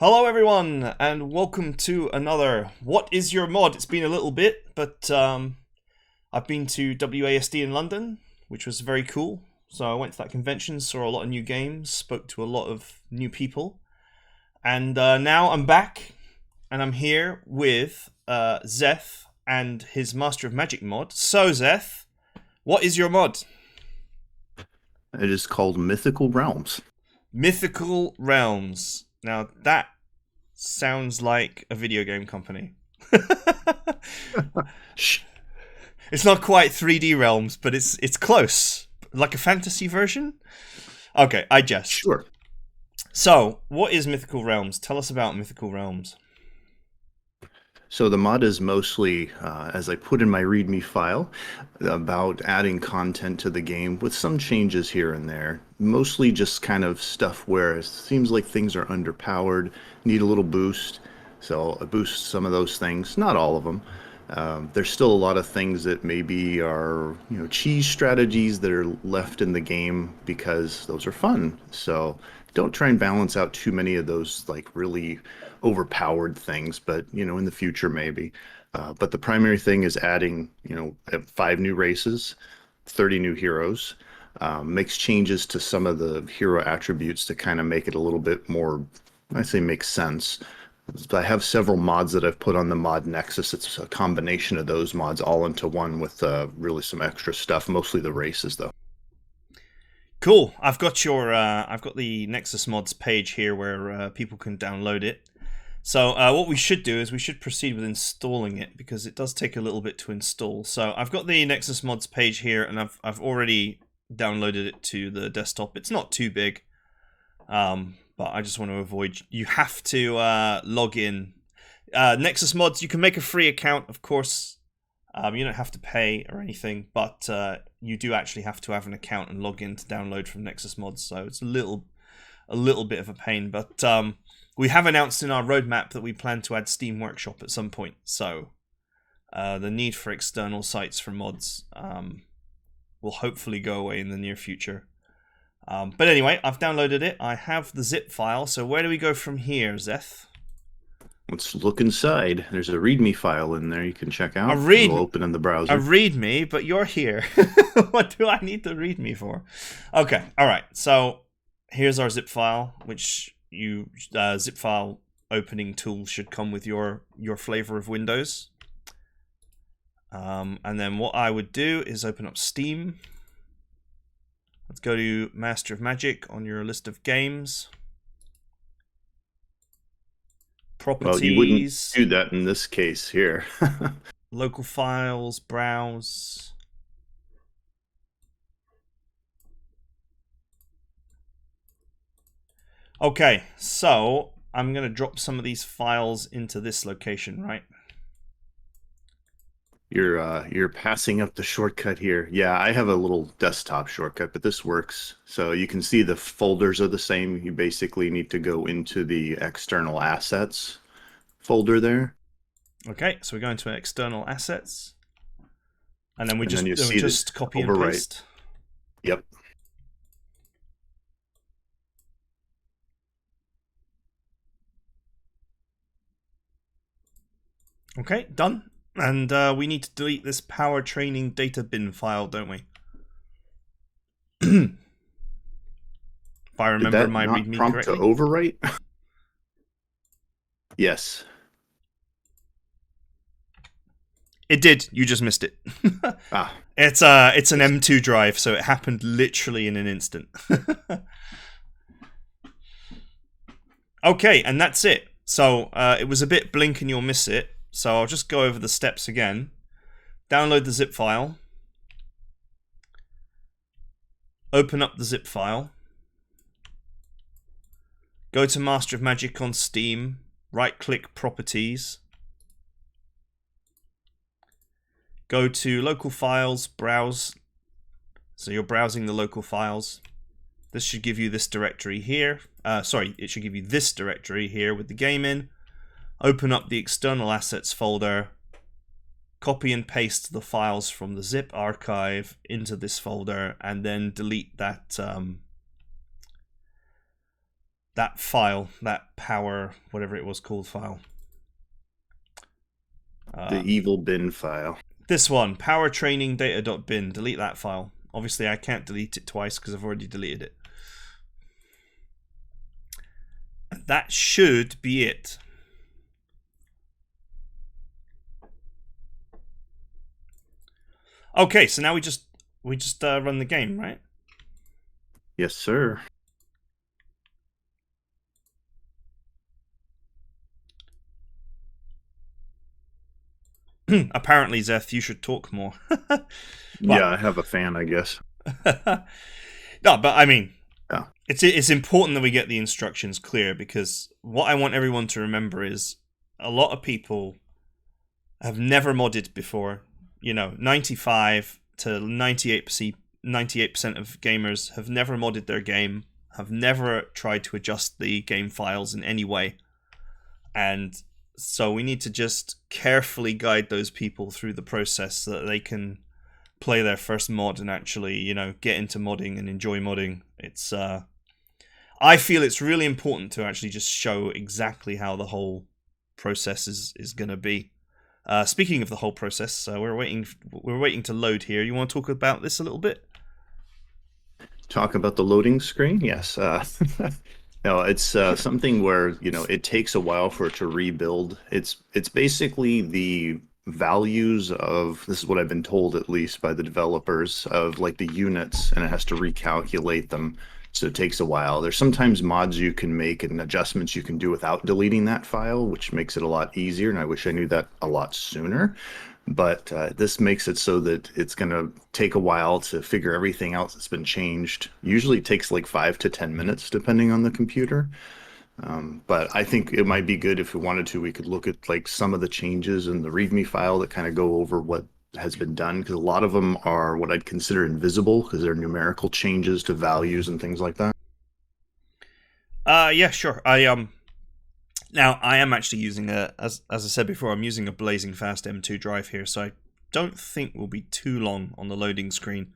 Hello everyone, and welcome to another What is Your Mod? It's been a little bit, but I've been to WASD in London, which was very cool. So I went to that convention, saw a lot of new games, spoke to a lot of new people, and now I'm back, and I'm here with Xeth and his Master of Magic mod. So Xeth, what is your mod? It is called Mythical Realms. Mythical Realms. Now that sounds like a video game company. Shh. It's not quite 3D Realms, but it's close. Like a fantasy version? Okay, I jest. Sure. So, what is Mythical Realms? Tell us about Mythical Realms. So the mod is mostly, as I put in my README file, about adding content to the game with some changes here and there. Mostly just kind of stuff where it seems like things are underpowered, need a little boost. So I boost some of those things, not all of them. There's still a lot of things that maybe are, cheese strategies that are left in the game because those are fun. So don't try and balance out too many of those like really overpowered things, but in the future maybe. But the primary thing is adding, 5 new races, 30 new heroes. Makes changes to some of the hero attributes to kind of make it a little bit more, I say, makes sense. I have several mods that I've put on the mod Nexus. It's a combination of those mods all into one with really some extra stuff, mostly the races though. Cool. I've got the Nexus mods page here where people can download it. So what we should do is we should proceed with installing it because it does take a little bit to install. So I've got the Nexus mods page here, and I've already downloaded it to the desktop. It's not too big, but I just want to avoid. You have to log in. Nexus mods. You can make a free account, of course. You don't have to pay or anything, but you do actually have to have an account and log in to download from Nexus mods. So it's a little bit of a pain, but we have announced in our roadmap that we plan to add Steam Workshop at some point. So the need for external sites for mods will hopefully go away in the near future. But anyway, I've downloaded it. I have the zip file. So where do we go from here, Xeth? Let's look inside. There's a README file in there you can check A out. read, It'll open in the a browser. readme, but you're here. What do I need to read me for? Okay, all right. So here's our zip file, which zip file opening tool should come with your flavor of Windows. And then what I would do is open up Steam. Let's go to Master of Magic on your list of games. Well, you wouldn't Properties, do that in this case here. local files, browse. Okay, so I'm going to drop some of these files into this location, right? You're passing up the shortcut here. Yeah, I have a little desktop shortcut, but this works. So you can see the folders are the same. You basically need to go into the external assets folder there, Okay, so we're going to external assets, and then we and then you see the just copy and overwrite. paste. Yep. Okay, done. And we need to delete this power training data bin file, don't we? If I Did remember that my not README prompt to correctly. overwrite? Yes. It did. You just missed it. Ah, It's an M2 drive, so it happened literally in an instant. Okay, and that's it. So it was a bit blink and you'll miss it. So I'll just go over the steps again. Download the zip file. Open up the zip file. Go to Master of Magic on Steam. Right-click Properties. Go to Local Files, Browse. So you're browsing the local files. This should give you this directory here. It should give you this directory here with the game in. Open up the external assets folder, copy and paste the files from the zip archive into this folder, and then delete that that file, that power, whatever it was called file. The evil bin file. This one, power training data.bin. Delete that file. Obviously, I can't delete it twice because I've already deleted it. That should be it. Okay, so now we just run the game, right? Yes, sir. Apparently, Xeth, you should talk more. Yeah, I have a fan, I guess. No, but I mean, Yeah. it's important that we get the instructions clear, because what I want everyone to remember is a lot of people have never modded before. 95 to 98% of gamers have never modded their game, have never tried to adjust the game files in any way. And so we need to just carefully guide those people through the process so that they can play their first mod and actually, get into modding and enjoy modding. It's I feel it's really important to actually just show exactly how the whole process is going to be. Speaking of the whole process, we're waiting to load here. You want to talk about this a little bit? Talk about the loading screen? Yes. No, it's something where, it takes a while for it to rebuild. It's basically the values of, this is what I've been told at least by the developers, of like the units, and it has to recalculate them. So it takes a while. There's sometimes mods you can make and adjustments you can do without deleting that file, which makes it a lot easier. And I wish I knew that a lot sooner. But this makes it so that it's going to take a while to figure everything out that's been changed. Usually it takes like 5 to 10 minutes, depending on the computer. But I think it might be good if we wanted to, we could look at like some of the changes in the README file that kind of go over what has been done, because a lot of them are what I'd consider invisible because they're numerical changes to values and things like that. Yeah, sure. Now I am actually using as I said before, I'm using a blazing fast M2 drive here, so I don't think we'll be too long on the loading screen.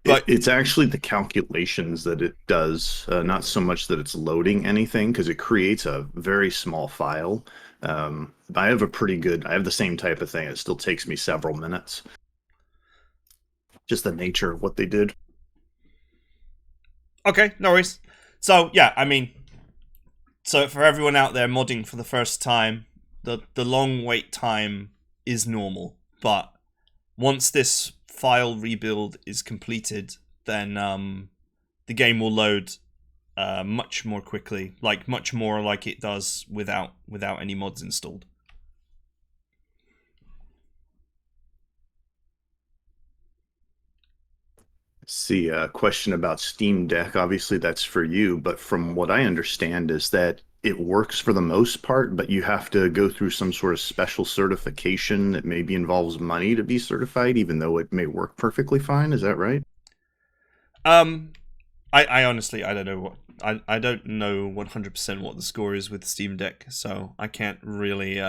But it's actually the calculations that it does, not so much that it's loading anything, because it creates a very small file. I have the same type of thing. It still takes me several minutes. Just the nature of what they did. Okay, no worries. So yeah, I mean, so for everyone out there modding for the first time, the long wait time is normal. But once this file rebuild is completed, then the game will load much more quickly, much more like it does without any mods installed. See, a question about Steam Deck. Obviously, that's for you, but from what I understand is that it works for the most part, but you have to go through some sort of special certification that maybe involves money to be certified, even though it may work perfectly fine. Is that right? Um, I honestly I don't know I don't know 100% what the score is with Steam Deck, so I can't really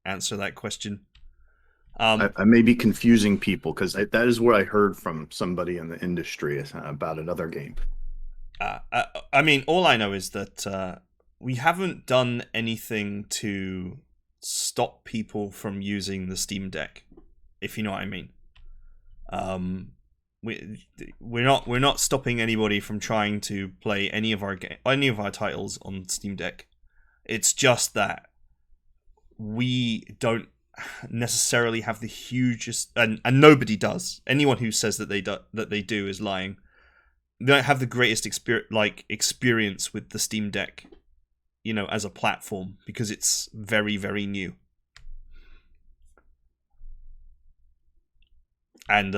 answer that question. I may be confusing people because that is what I heard from somebody in the industry about another game. I mean, all I know is that we haven't done anything to stop people from using the Steam Deck, if you know what I mean. We're not stopping anybody from trying to play any of our titles on Steam Deck. It's just that we don't necessarily have the hugest, and nobody does. Anyone who says that they do is lying. They don't have the greatest experience with the Steam Deck, as a platform, because it's very, very new. And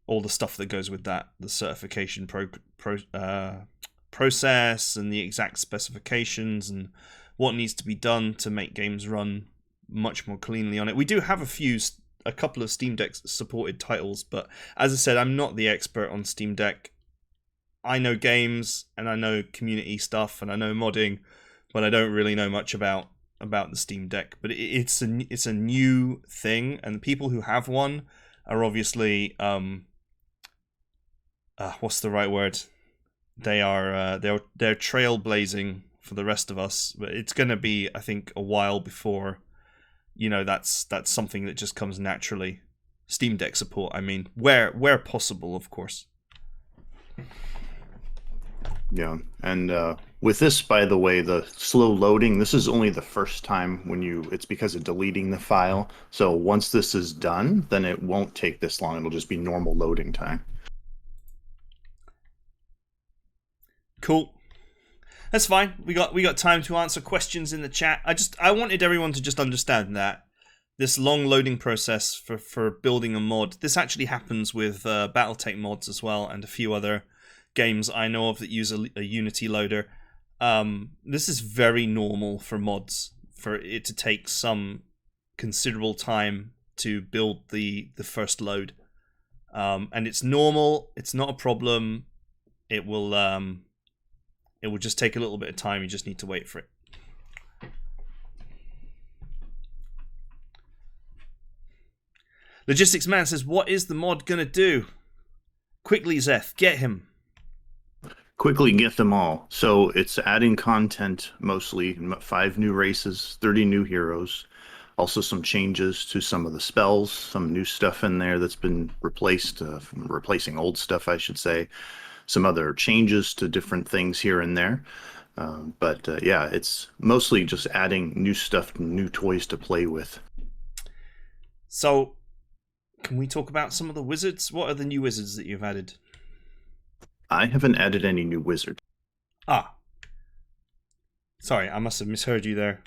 all the stuff that goes with that, the certification process and the exact specifications and what needs to be done to make games run much more cleanly on it. We do have a couple of Steam Deck supported titles, but as I said, I'm not the expert on Steam Deck. I know games and I know community stuff and I know modding, but I don't really know much about the Steam Deck. But it's a new thing, and the people who have one are obviously what's the right word? they're trailblazing for the rest of us. But it's going to be, I think, a while before that's something that just comes naturally. Steam Deck support, I mean, where possible, of course. Yeah, and with this, by the way, the slow loading, this is only the first time it's because of deleting the file. So once this is done, then it won't take this long. It'll just be normal loading time. Cool. That's fine. We got time to answer questions in the chat. I wanted everyone to just understand that this long loading process for building a mod, this actually happens with BattleTech mods as well, and a few other games I know of that use a Unity loader. This is very normal for mods, for it to take some considerable time to build the first load. And it's normal, it's not a problem. It will just take a little bit of time, you just need to wait for it. Logistics Man says, what is the mod gonna do? Quickly, Xeth, get him. Quickly get them all. So it's adding content, mostly 5 new races, 30 new heroes, also some changes to some of the spells, some new stuff in there that's been replaced, replacing old stuff, I should say, some other changes to different things here and there. But yeah, it's mostly just adding new stuff, new toys to play with. So, can we talk about some of the wizards? What are the new wizards that you've added? I haven't added any new wizards. Ah. Sorry, I must have misheard you there.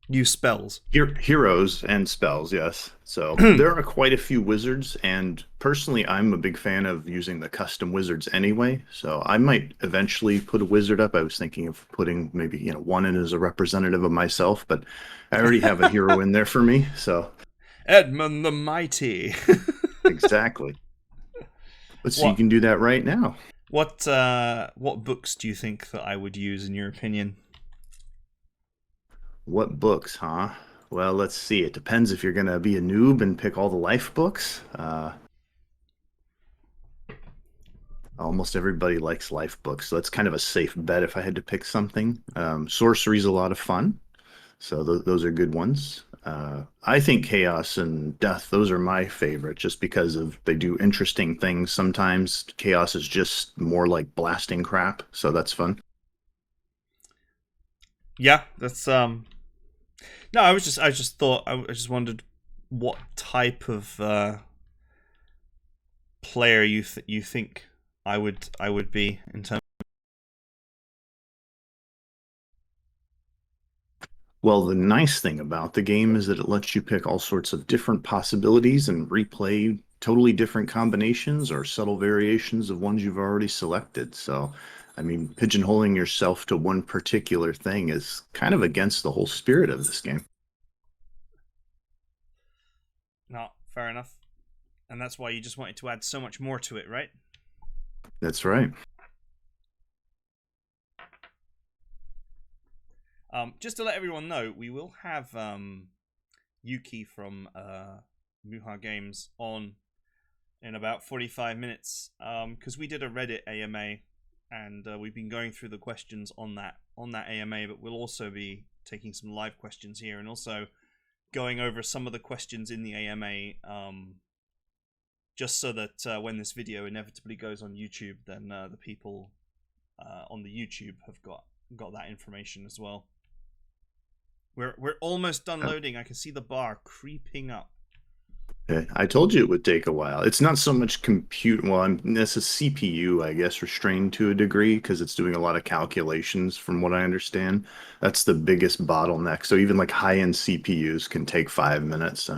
New spells. Heroes and spells, yes. So there are quite a few wizards, and personally, I'm a big fan of using the custom wizards anyway. So I might eventually put a wizard up. I was thinking of putting maybe one in as a representative of myself, but I already have a hero in there for me. So Edmund the Mighty. Exactly. Let's see, you can do that right now. What books do you think that I would use, in your opinion? What books, huh? Well, let's see. It depends if you're going to be a noob and pick all the life books. Almost everybody likes life books, so that's kind of a safe bet if I had to pick something. Sorcery's a lot of fun, so those are good ones. I think Chaos and Death, those are my favorite, just because they do interesting things. Sometimes Chaos is just more like blasting crap, so that's fun. Yeah, that's No, I just wondered what type of player you think I would be in terms. Well, the nice thing about the game is that it lets you pick all sorts of different possibilities and replay totally different combinations or subtle variations of ones you've already selected. So, I mean, pigeonholing yourself to one particular thing is kind of against the whole spirit of this game. No, fair enough. And that's why you just wanted to add so much more to it, right? That's right. Just to let everyone know, we will have Yuuki from Muha Games on in about 45 minutes, because we did a Reddit AMA, and we've been going through the questions on that AMA, but we'll also be taking some live questions here, and also going over some of the questions in the AMA, just so that when this video inevitably goes on YouTube, then the people on the YouTube have got that information as well. We're almost done loading. I can see the bar creeping up. Okay. I told you it would take a while. It's not so much compute. Well, it's a CPU, I guess, restrained to a degree because it's doing a lot of calculations from what I understand. That's the biggest bottleneck. So even like high-end CPUs can take 5 minutes.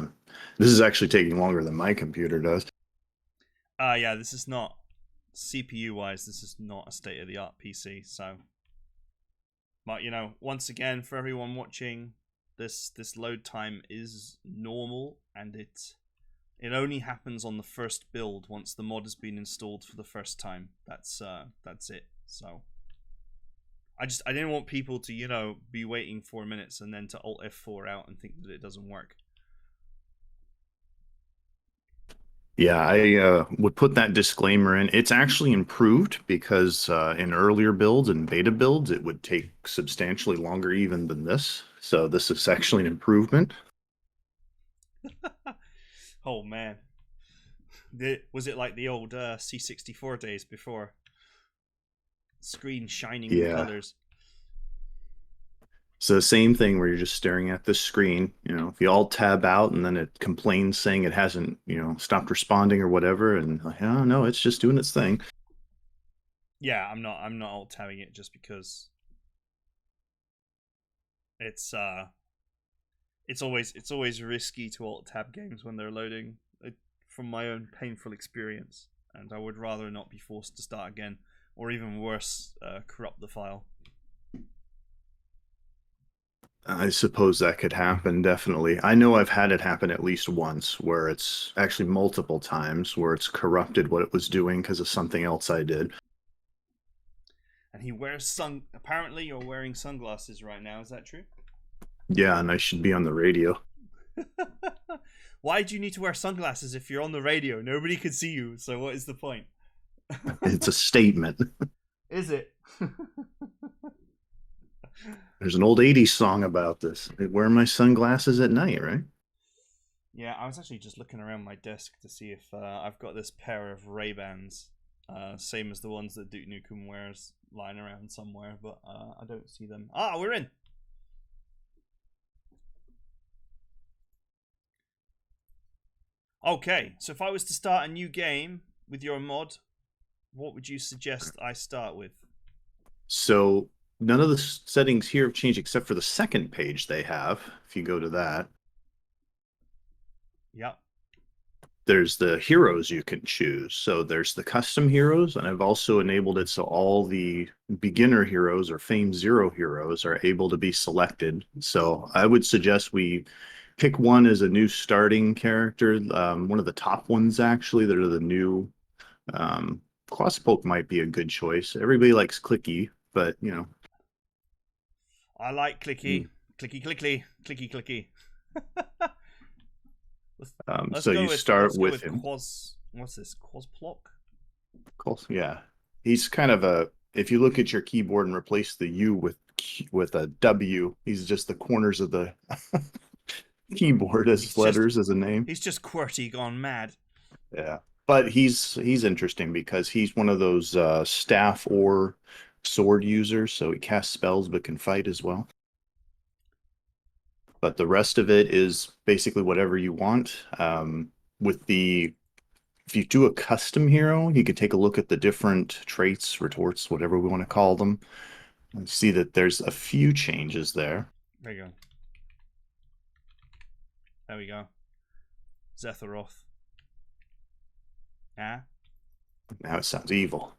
This is actually taking longer than my computer does. Yeah, this is not CPU-wise. This is not a state-of-the-art PC. So, but once again, for everyone watching, this load time is normal, and it only happens on the first build once the mod has been installed for the first time. That's it. So I didn't want people to be waiting 4 minutes and then to Alt F4 out and think that it doesn't work. Yeah, I would put that disclaimer in. It's actually improved because in earlier builds and beta builds, it would take substantially longer even than this. So this is actually an improvement. Oh man, was it like the old C64 days before screen shining with Yeah. colors? So the same thing where you're just staring at this screen. If you alt tab out and then it complains saying it hasn't, stopped responding or whatever, and like, oh no, it's just doing its thing. Yeah, I'm not alt tabbing it just because it's it's always risky to alt tab games when they're loading. From my own painful experience, and I would rather not be forced to start again, or even worse, corrupt the file. I suppose that could happen, definitely. I know I've had it happen at least once, where it's actually multiple times, where it's corrupted what it was doing because of something else I did. And he wears Apparently, you're wearing sunglasses right now. Is that true? Yeah, and I should be on the radio. Why do you need to wear sunglasses if you're on the radio? Nobody can see you. So what is the point? It's a statement. Is it? There's an old 80s song about this. I wear my sunglasses at night, right? Yeah, I was actually just looking around my desk to see if I've got this pair of Ray Bans, same as the ones that Duke Nukem wears, lying around somewhere, but I don't see them. Ah, we're in. Okay, so if I was to start a new game with your mod, what would you suggest I start with? So none of the settings here have changed except for the second page they have. If you go to that, Yep. there's the heroes you can choose. So there's the custom heroes, and I've also enabled it so all the beginner heroes or Fame Zero heroes are able to be selected. So I would suggest we pick one as a new starting character. One of the top ones, actually, that are the new. Um, Closspoke might be a good choice. Everybody likes Clicky, but I like clicky. mm, Clicky clicky. Clicky clicky. let's let's so go you with start let's go with with him. Quaz what's this? Quazplock? Cool. Yeah, he's kind of a. If you look at your keyboard and replace the U with a W, he's just the corners of the keyboard He's as just letters as a name. he's just QWERTY gone mad. Yeah, but he's interesting because he's one of those staff or sword users, so he casts spells but can fight as well. But the rest of it is basically whatever you want. With the If you do a custom hero, you can take a look at the different traits, retorts, whatever we want to call them, and see that there's a few changes there. There you go. There we go. Zetharoth. Ah. Now it sounds evil.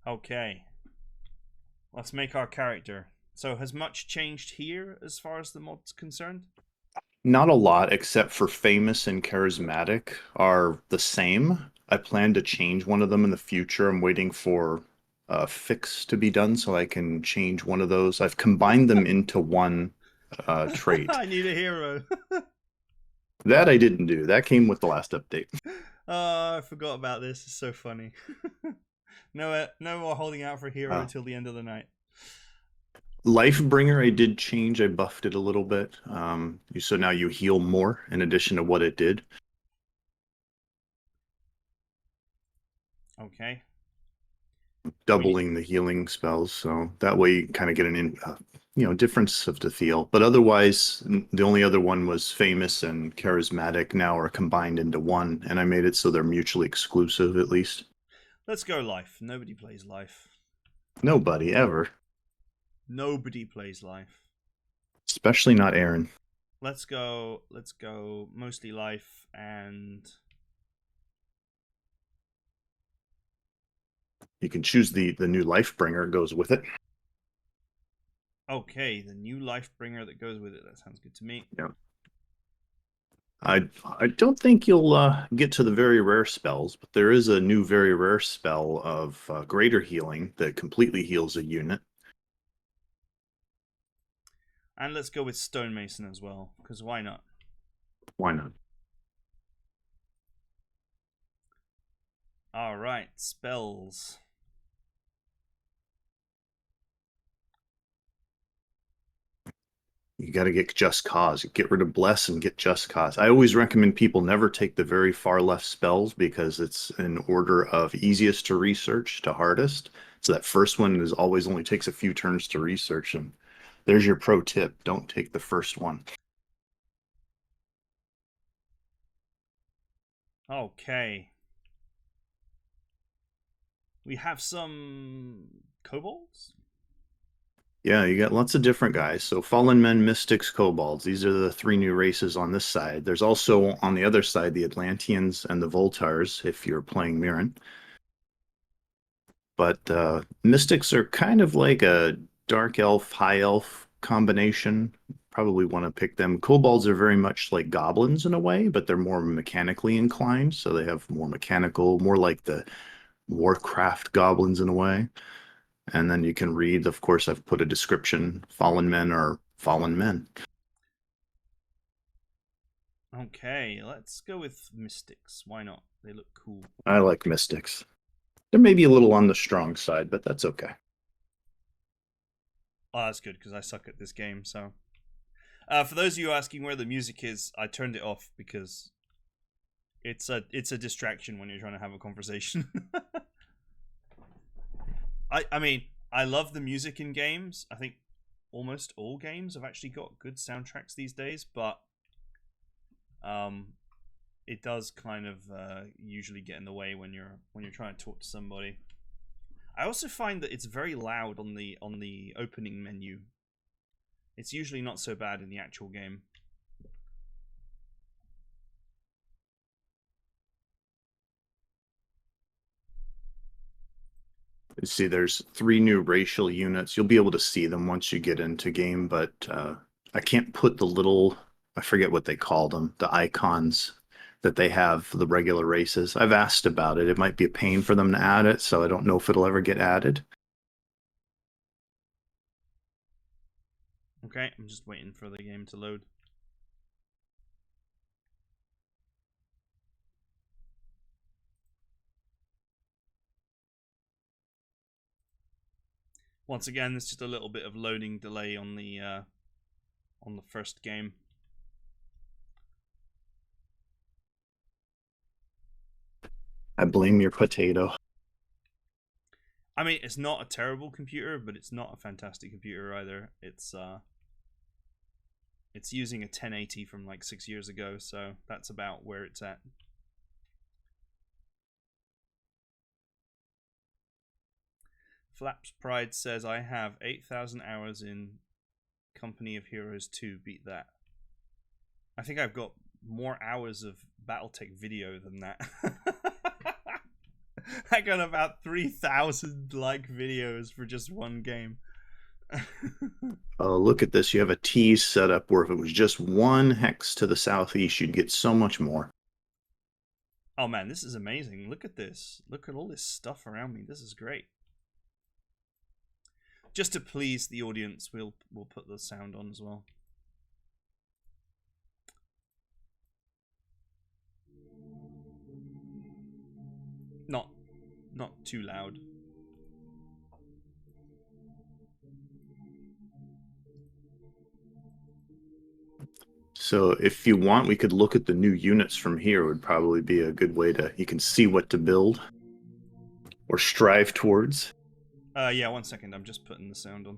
Okay. Let's make our character. So has much changed here as far as the mod's concerned? Not a lot, except for famous and charismatic, are the same. I plan to change one of them in the future. I'm waiting for a fix to be done so I can change one of those. I've combined them into one trait. I need a hero. That I didn't do. That came with the last update. Oh, I forgot about this. It's so funny. No more holding out for a hero Uh, until the end of the night. Lifebringer, I did change. I buffed it a little bit. So now you heal more in addition to what it did. Okay. We need, Doubling the healing spells, so that way you kind of get difference of the feel. But otherwise, the only other one was famous and charismatic now are combined into one, and I made it so they're mutually exclusive at least. let's go life. Nobody plays life. Nobody ever, Nobody plays life. especially not Aaron. Let's go mostly life and You can choose the new Lifebringer goes with it. okay, the new life bringer that goes with it. That sounds good to me. Yeah. I don't think you'll get to the very rare spells, but there is a new very rare spell of greater healing that completely heals a unit. And let's go with stonemason as well, because why not? Why not? All right, spells. You got to get Just Cause. Get rid of Bless and get Just Cause. I always recommend people never take the very far left spells because it's in order of easiest to research to hardest. So that first one is always only takes a few turns to research. And there's your pro tip. Don't take the first one. Okay. We have some kobolds. Yeah, you got lots of different guys. So Fallen Men, Mystics, Kobolds. These are the three new races on this side. There's also on the other side the Atlanteans and the Voltars if you're playing Mirren. But Mystics are kind of like a dark elf, high elf combination. Probably want to pick them. Kobolds are very much like goblins in a way, but they're more mechanically inclined. So they have more mechanical, more like the Warcraft goblins in a way. And then you can read, of course, I've put a description. Fallen men are fallen men. Okay, let's go with mystics. Why not? They look cool. I like mystics. They're maybe a little on the strong side, but that's okay. Oh, that's good because I suck at this game. So, for those of you asking where the music is, I turned it off because it's a distraction when you're trying to have a conversation. I mean, I love the music in games. I think almost all games have actually got good soundtracks these days, but it does kind of usually get in the way when you're trying to talk to somebody. I also find that it's very loud on the opening menu. It's usually not so bad in the actual game. You see, there's three new racial units. You'll be able to see them once you get into game, but I can't put the little, I forget what they call them, the icons that they have for the regular races. I've asked about it. It might be a pain for them to add it, so I don't know if it'll ever get added. Okay, I'm just waiting for the game to load. Once again, there's just a little bit of loading delay on the first game. I blame your potato. I mean, it's not a terrible computer, but it's not a fantastic computer either. It's using a 1080 from like 6 years ago, so that's about where it's at. Flaps Pride says I have 8,000 hours in Company of Heroes 2. Beat that. I think I've got more hours of BattleTech video than that. I got about 3,000 like videos for just one game. Oh, look at this. You have a tease set up where if it was just one hex to the southeast, you'd get so much more. Oh man, this is amazing. Look at this. Look at all this stuff around me. This is great. Just to please the audience, we'll put the sound on as well. Not too loud. So if you want, we could look at the new units from here. It would probably be a good way to, you can see what to build or strive towards. Yeah, 1 second. I'm just putting the sound on.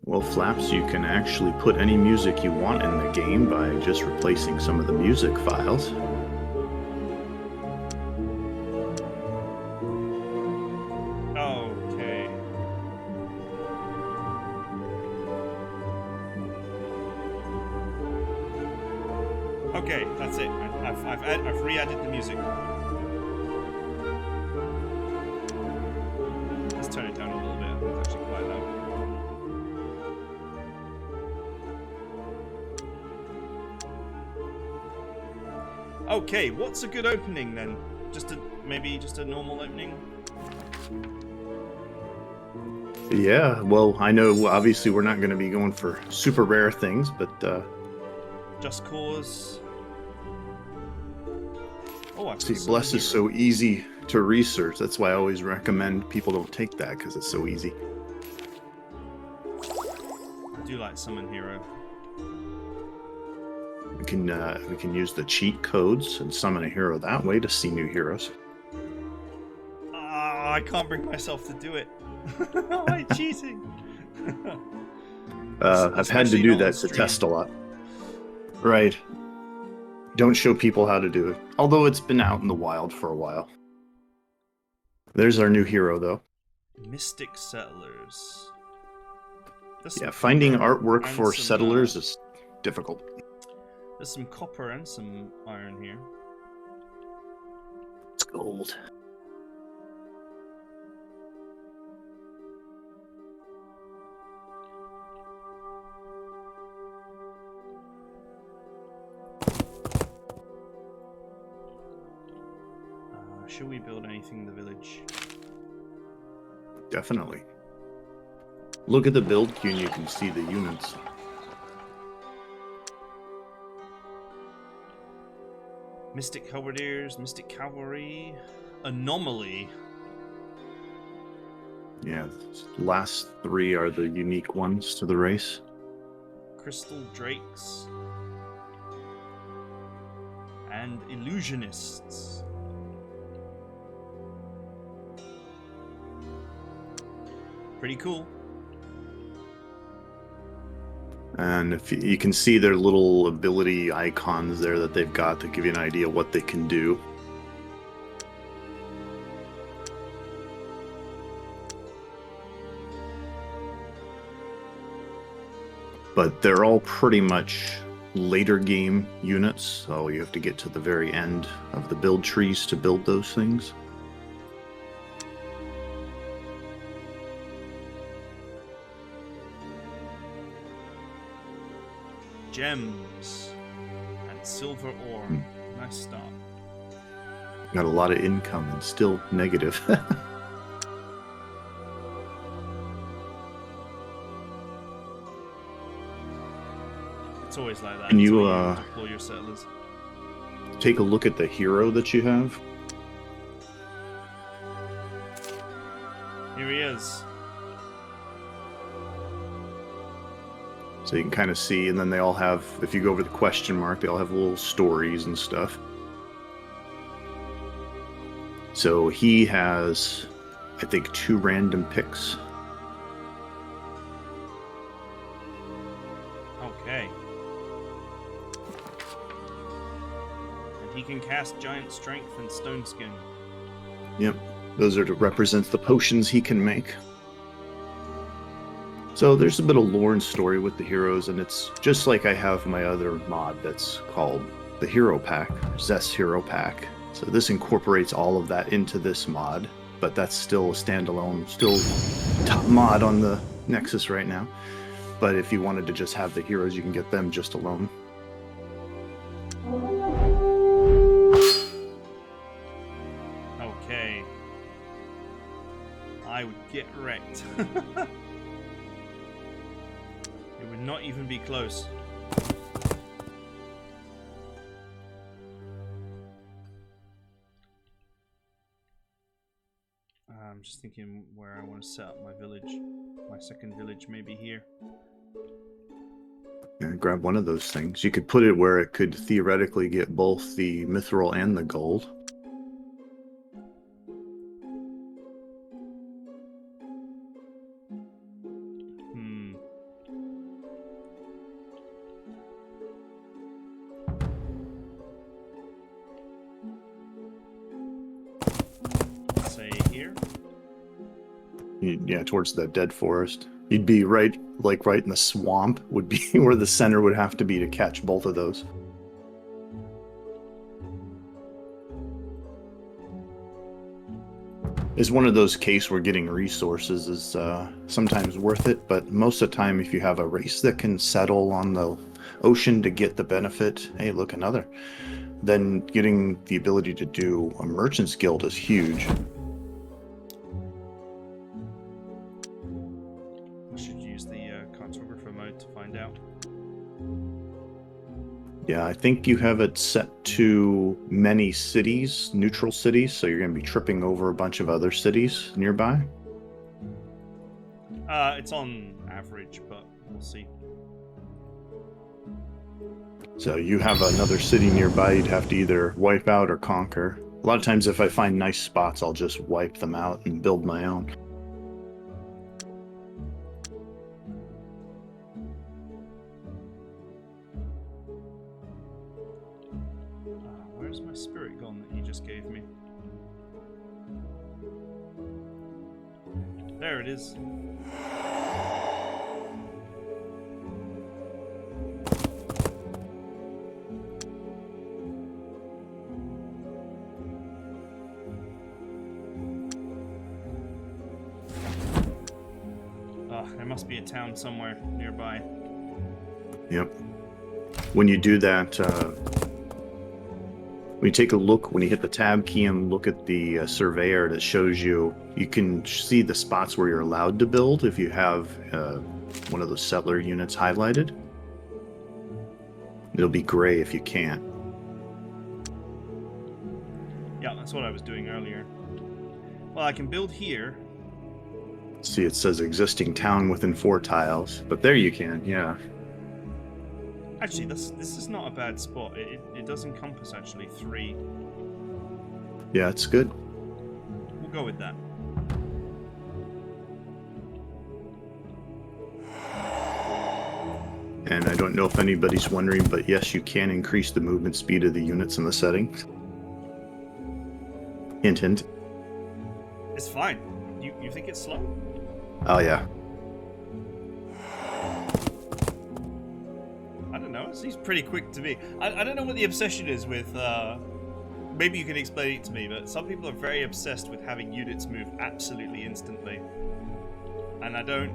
Well, Flaps, you can actually put any music you want in the game by just replacing some of the music files. Okay. Okay, that's it. I've re-added the music. Let's turn it down a little bit. I think it's actually quite loud. Okay, what's a good opening then? Just to maybe just a normal opening? Yeah, well, I know obviously we're not going to be going for super rare things, but Just Cause. Oh, I've got see, a summon Bless is hero. so easy to research. That's why I always recommend people don't take that, because it's so easy. I do like summon hero. We can use the cheat codes and summon a hero that way to see new heroes. Ah, I can't bring myself to do it. Am I cheating? I've had to Especially do not on that to stream. test a lot. Right. Don't show people how to do it. Although it's been out in the wild for a while. There's our new hero, though. Mystic Settlers. Yeah, finding artwork and for some, settlers is difficult. There's some copper and some iron here. It's gold. Should we build anything in the village? Definitely. Look at the build queue and you can see the units. Mystic Halberdiers, Mystic Cavalry, Anomaly. Yeah, the last three are the unique ones to the race. Crystal Drakes. And Illusionists. Pretty cool. And if you can see their little ability icons there that they've got to give you an idea what they can do. But they're all pretty much later game units, so you have to get to the very end of the build trees to build those things. Gems and silver ore. Nice start. Got a lot of income and still negative. It's always like that. Can you deploy your settlers. take a look at the hero that you have? Here he is. So you can kind of see, and then they all have, if you go over the question mark, they all have little stories and stuff. So he has, I think, 2 random picks. Okay. And he can cast Giant Strength and Stone Skin. Yep, those are to represent the potions he can make. So there's a bit of lore and story with the heroes, and it's just like I have my other mod that's called the Hero Pack, Xeth's Hero Pack. So this incorporates all of that into this mod, but that's still a standalone, still top mod on the Nexus right now. But if you wanted to just have the heroes, you can get them just alone. Okay. I would get wrecked. It would not even be close. I'm just thinking where I want to set up my village. My second village maybe here. Yeah, grab one of those things. You could put it where it could theoretically get both the mithril and the gold. Say here. Yeah, towards the dead forest. You'd be right in the swamp would be where the center would have to be to catch both of those. It's one of those cases where getting resources is sometimes worth it, but most of the time if you have a race that can settle on the ocean to get the benefit, hey, look, another. then getting the ability to do a merchant's guild is huge. I should use the cartographer mode to find out. Yeah, I think you have it set to many cities, neutral cities, so you're going to be tripping over a bunch of other cities nearby. It's on average, but we'll see. So you have another city nearby you'd have to either wipe out or conquer. A lot of times if I find nice spots, I'll just wipe them out and build my own. Where's my spirit gone that you just gave me? There it is. There must be a town somewhere nearby. Yep. When you do that, when you take a look, when you hit the tab key and look at the surveyor that shows you, you can see the spots where you're allowed to build if you have one of those settler units highlighted. It'll be gray if you can't. Yeah, that's what I was doing earlier. Well, I can build here. See, it says existing town within 4 tiles, but there you can, yeah. Actually, this is not a bad spot. It does encompass actually 3. Yeah, it's good. We'll go with that. And I don't know if anybody's wondering, but yes, you can increase the movement speed of the units in the settings. Hint, hint. It's fine. You think it's slow? Oh, yeah. I don't know. It seems pretty quick to me. I don't know what the obsession is with... maybe you can explain it to me, but some people are very obsessed with having units move absolutely instantly. And I don't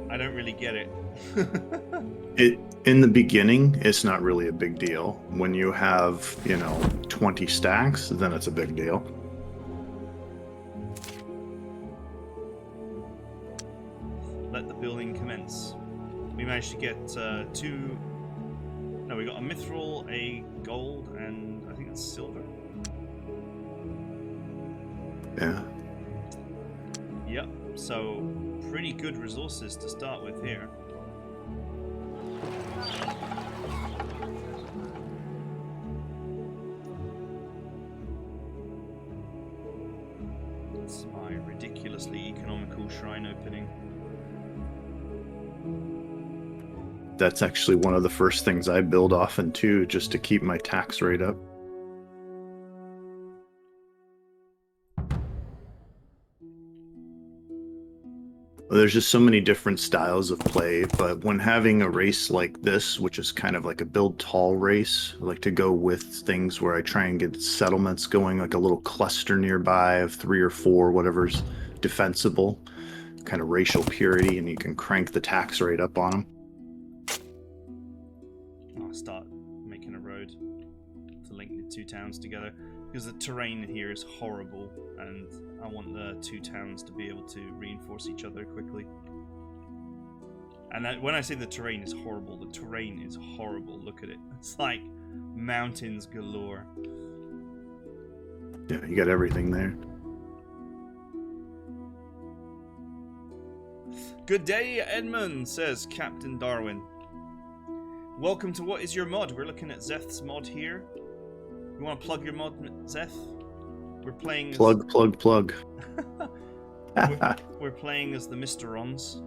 really get it. In the beginning, it's not really a big deal. When you have, 20 stacks, then it's a big deal. Let the building commence. We managed to get 2... No, we got a mithril, a gold, and I think that's silver. Yeah. Yep, so pretty good resources to start with here. That's my ridiculously economical shrine opening. That's actually one of the first things I build often too, just to keep my tax rate up. There's just so many different styles of play, but when having a race like this, which is kind of like a build tall race, I like to go with things where I try and get settlements going, like a little cluster nearby of 3 or 4, whatever's defensible, kind of racial purity, and you can crank the tax rate up on them. I'll start making a road to link the 2 towns together, because the terrain here is horrible, and I want the 2 towns to be able to reinforce each other quickly. And when I say the terrain is horrible, the terrain is horrible. Look at it. It's like mountains galore. Yeah, you got everything there. Good day, Edmund, says Captain Darwin. Welcome to What Is Your Mod? We're looking at Xeth's mod here. You want to plug your mod, Xeth? We're playing as... Plug. we're playing as the Mysterons.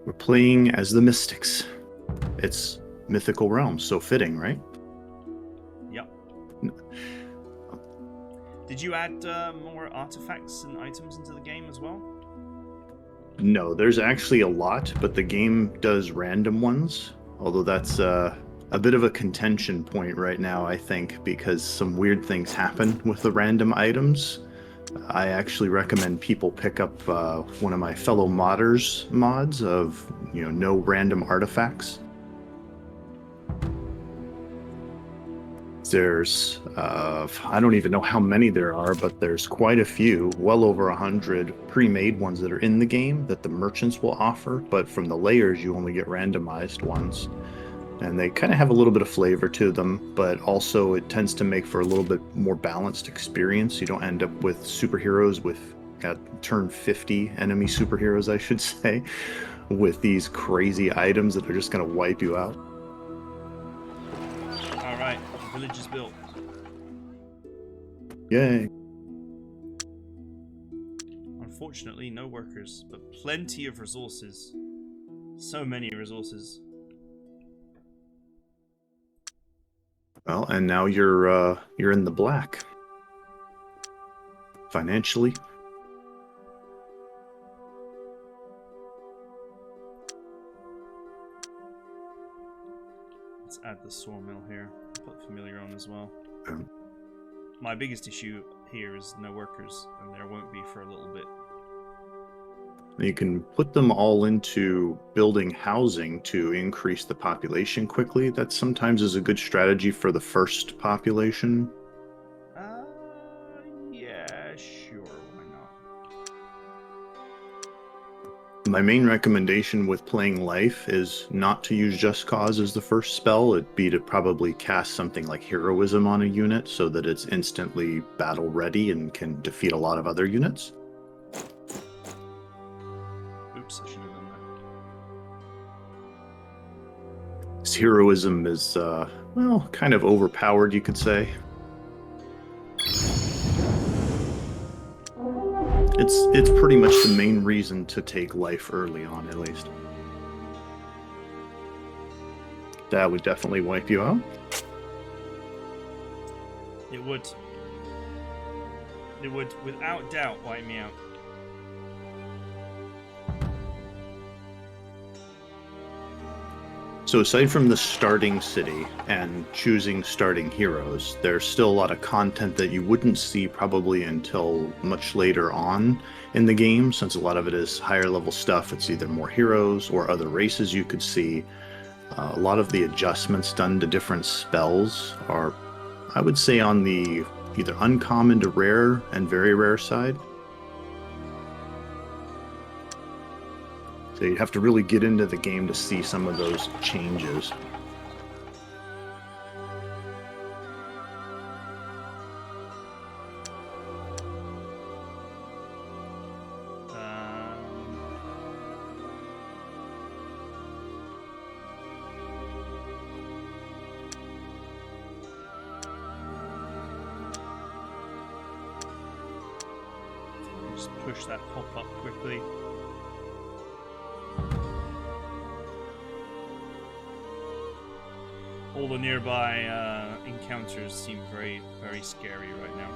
We're playing as the Mystics. It's Mythical Realms, so fitting, right? Yep. Did you add more artifacts and items into the game as well? No, there's actually a lot, but the game does random ones, although that's a bit of a contention point right now, I think, because some weird things happen with the random items. I actually recommend people pick up one of my fellow modders mods of, no random artifacts. There's, I don't even know how many there are, but there's quite a few, well over 100 pre-made ones that are in the game that the merchants will offer, but from the layers you only get randomized ones. And they kind of have a little bit of flavor to them, but also it tends to make for a little bit more balanced experience. You don't end up with superheroes with at turn 50 enemy superheroes, I should say, with these crazy items that are just going to wipe you out. All right, the village is built. Yay. Unfortunately, no workers, but plenty of resources. So many resources. Well, and now you're in the black financially. Let's add the sawmill here. Put familiar on as well. Um, My biggest issue here is no workers, and there won't be for a little bit. You can put them all into building housing to increase the population quickly. That sometimes is a good strategy for the first population. Yeah, sure, why not? My main recommendation with playing Life is not to use Just Cause as the first spell. It'd be to probably cast something like Heroism on a unit so that it's instantly battle ready and can defeat a lot of other units. Oops, I should have done that. This Heroism is, well, kind of overpowered, you could say. It's pretty much the main reason to take Life early on, at least. That would definitely wipe you out. It would. It would, without doubt, wipe me out. So aside from the starting city and choosing starting heroes, there's still a lot of content that you wouldn't see probably until much later on in the game, since a lot of it is higher level stuff. It's either more heroes or other races you could see. A lot of the adjustments done to different spells are, I would say, on the either uncommon to rare and very rare side. So you have to really get into the game to see some of those changes. Just push that pop up quickly. All the nearby encounters seem very, very scary right now.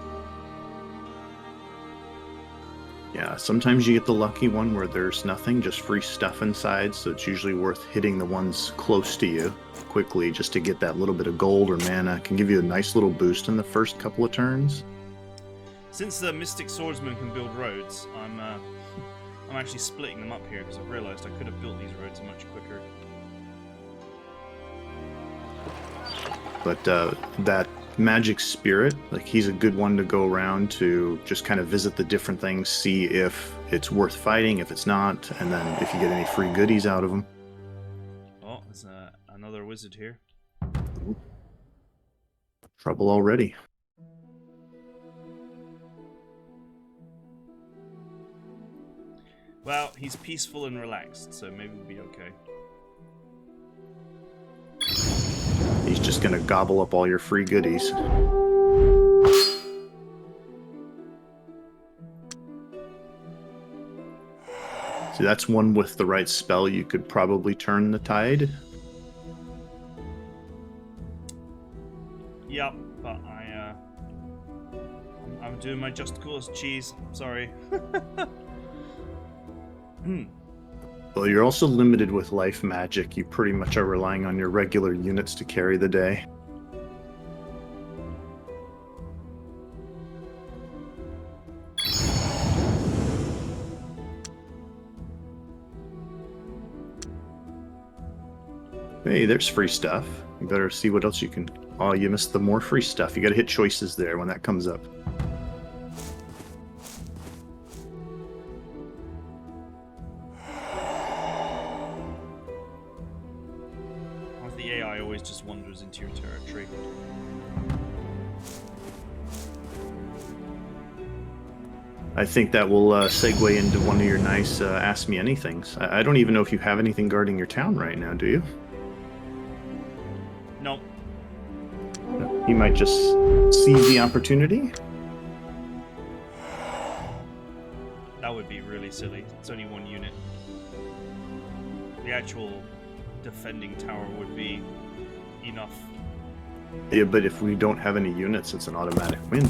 Yeah, sometimes you get the lucky one where there's nothing, just free stuff inside, so it's usually worth hitting the ones close to you quickly just to get that little bit of gold or mana. It can give you a nice little boost in the first couple of turns. Since the Mystic Swordsman can build roads, I'm actually splitting them up here because I've realised I could have built these roads much quicker. But that magic spirit, like, he's a good one to go around to just kind of visit the different things, see if it's worth fighting, if it's not, and then if you get any free goodies out of them. Oh, there's another wizard here. Trouble already. Well, he's peaceful and relaxed, so maybe we'll be okay. He's just gonna gobble up all your free goodies. See, that's one with the right spell you could probably turn the tide. Yep, but I'm doing my just cause cheese. Sorry. Well, you're also limited with life magic. You pretty much are relying on your regular units to carry the day. Hey, there's free stuff. You better see what else you can Oh, you missed the more free stuff. You got to hit choices there when that comes up. The AI always just wanders into your territory. I think that will segue into one of your nice Ask Me Anythings. I don't even know if you have anything guarding your town right now, do you? No. He might just seize the opportunity. That would be really silly. It's only one unit. The actual defending tower would be enough. Yeah, but if we don't have any units, it's an automatic win.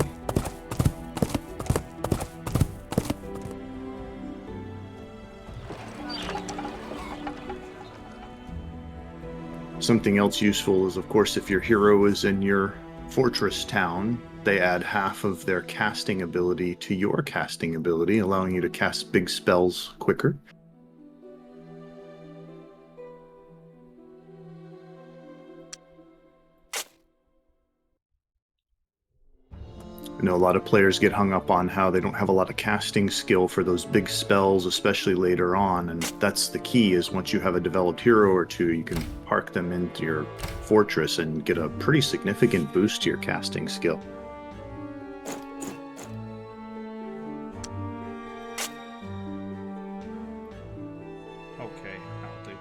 Something else useful is, of course, if your hero is in your fortress town, they add half of their casting ability to your casting ability, allowing you to cast big spells quicker. I know a lot of players get hung up on how they don't have a lot of casting skill for those big spells, especially later on, and that's the key, is once you have a developed hero or two, you can park them into your fortress and get a pretty significant boost to your casting skill. Okay, that'll do.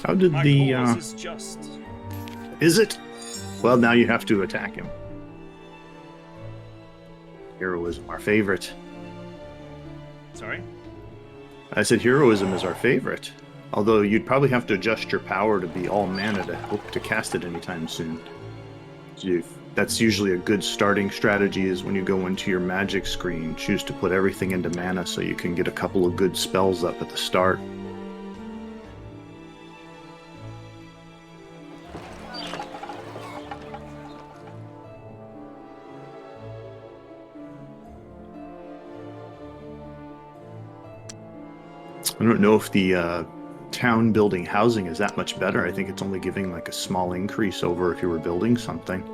How did My the cause is just. Is it? Well, now you have to attack him. Heroism, our favorite. Sorry? I said heroism is our favorite. Although you'd probably have to adjust your power to be all mana to hope to cast it anytime soon. That's usually a good starting strategy, is when you go into your magic screen, choose to put everything into mana so you can get a couple of good spells up at the start. I don't know if the town building housing is that much better. I think it's only giving like a small increase over if you were building something.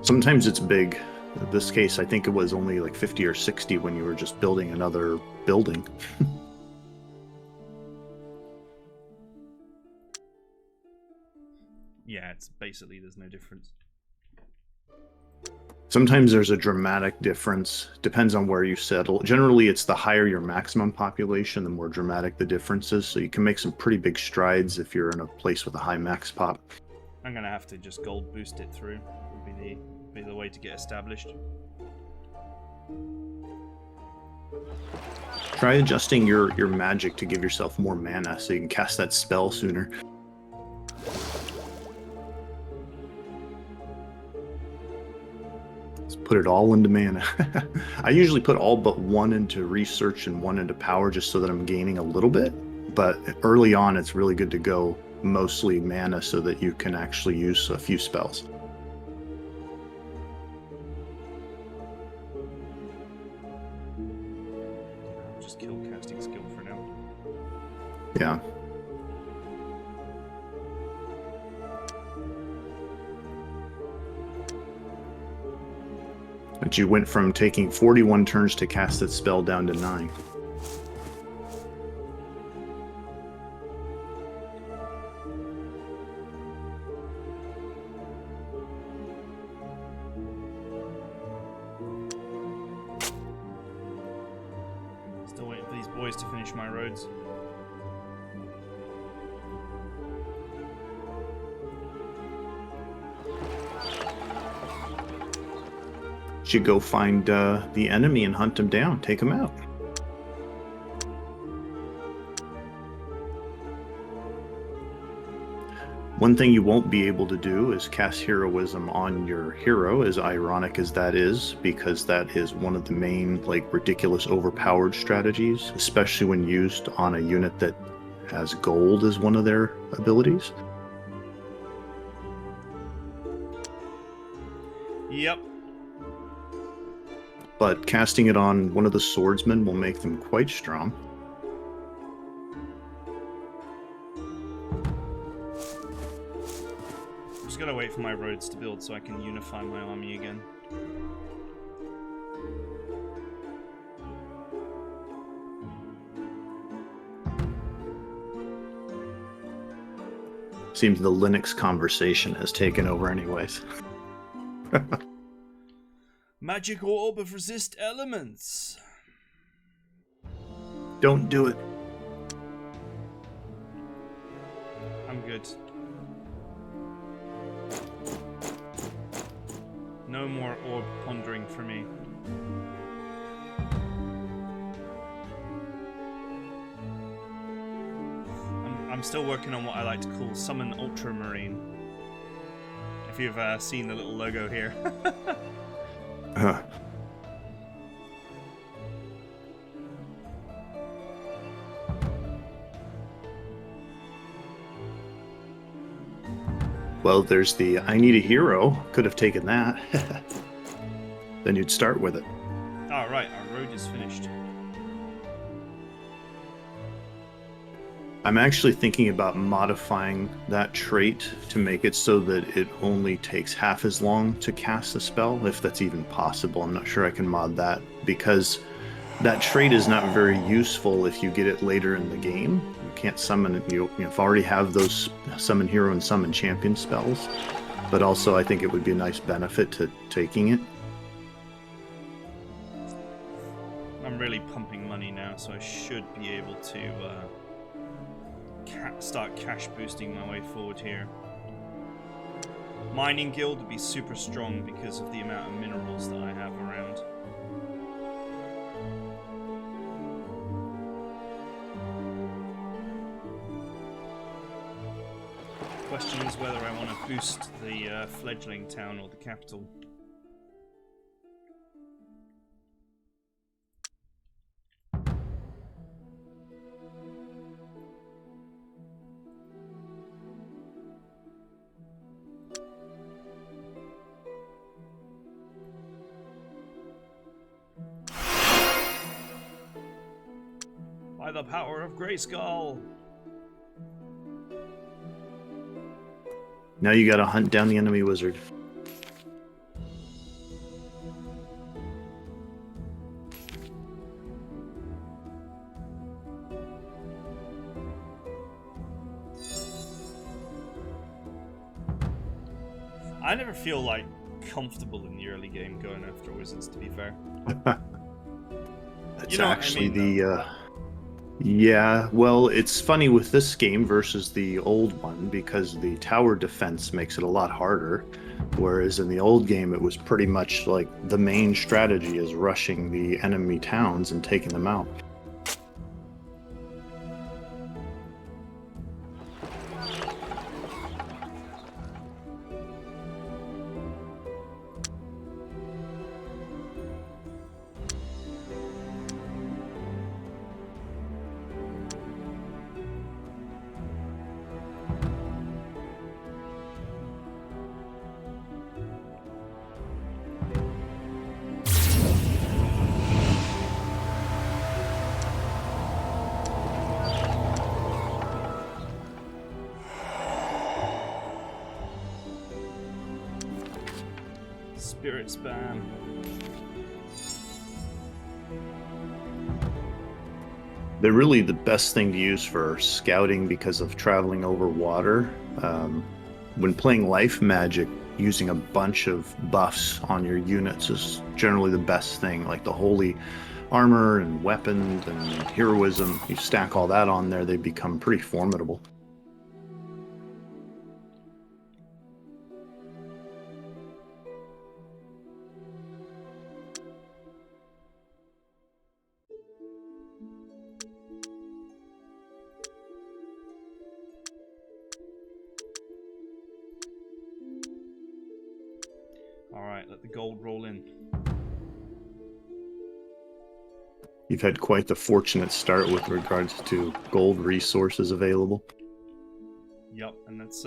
Sometimes it's big. In this case, I think it was only like 50 or 60 when you were just building another building. Yeah, it's basically there's no difference. Sometimes there's a dramatic difference. Depends on where you settle. Generally, it's the higher your maximum population, the more dramatic the difference is. So you can make some pretty big strides if you're in a place with a high max pop. I'm gonna have to just gold boost it through. Would be the way to get established. Try adjusting your magic to give yourself more mana so you can cast that spell sooner. Put it all into mana. I usually put all but one into research and one into power just so that I'm gaining a little bit. But early on, it's really good to go mostly mana so that you can actually use a few spells. I'll just kill casting skill for now. Yeah. But you went from taking 41 turns to cast that spell down to 9. Still waiting for these boys to finish my roads. Should go find the enemy and hunt him down, take him out. One thing you won't be able to do is cast heroism on your hero, as ironic as that is, because that is one of the main, like, ridiculous overpowered strategies, especially when used on a unit that has gold as one of their abilities. Yep. But casting it on one of the swordsmen will make them quite strong. I'm just gonna wait for my roads to build so I can unify my army again. Seems the Linux conversation has taken over anyways. Magical orb of resist elements. Don't do it. I'm good. No more orb pondering for me. I'm still working on what I like to call Summon Ultramarine. If you've seen the little logo here. Well, there's the I need a hero. Could have taken that. Then you'd start with it. Oh, right, our road is finished. I'm actually thinking about modifying that trait to make it so that it only takes half as long to cast a spell, if that's even possible. I'm not sure I can mod that, because that trait is not very useful if you get it later in the game. You can't summon it. You already have those summon hero and summon champion spells, but also I think it would be a nice benefit to taking it. I'm really pumping money now, so I should be able to start cash boosting my way forward here. Mining guild would be super strong because of the amount of minerals that I have around. Question is whether I want to boost the fledgling town or the capital. By the power of Grayskull! Now you gotta hunt down the enemy wizard. I never feel like comfortable in the early game going after wizards, to be fair. That's You know what I actually mean, yeah, well, it's funny with this game versus the old one because the tower defense makes it a lot harder, whereas in the old game it was pretty much like the main strategy is rushing the enemy towns and taking them out. Spirit spam. They're really the best thing to use for scouting because of traveling over water. When playing life magic, using a bunch of buffs on your units is generally the best thing, like the holy armor and weapons and heroism. You stack all that on there, they become pretty formidable. Alright, let the gold roll in. You've had quite the fortunate start with regards to gold resources available. Yup, and that's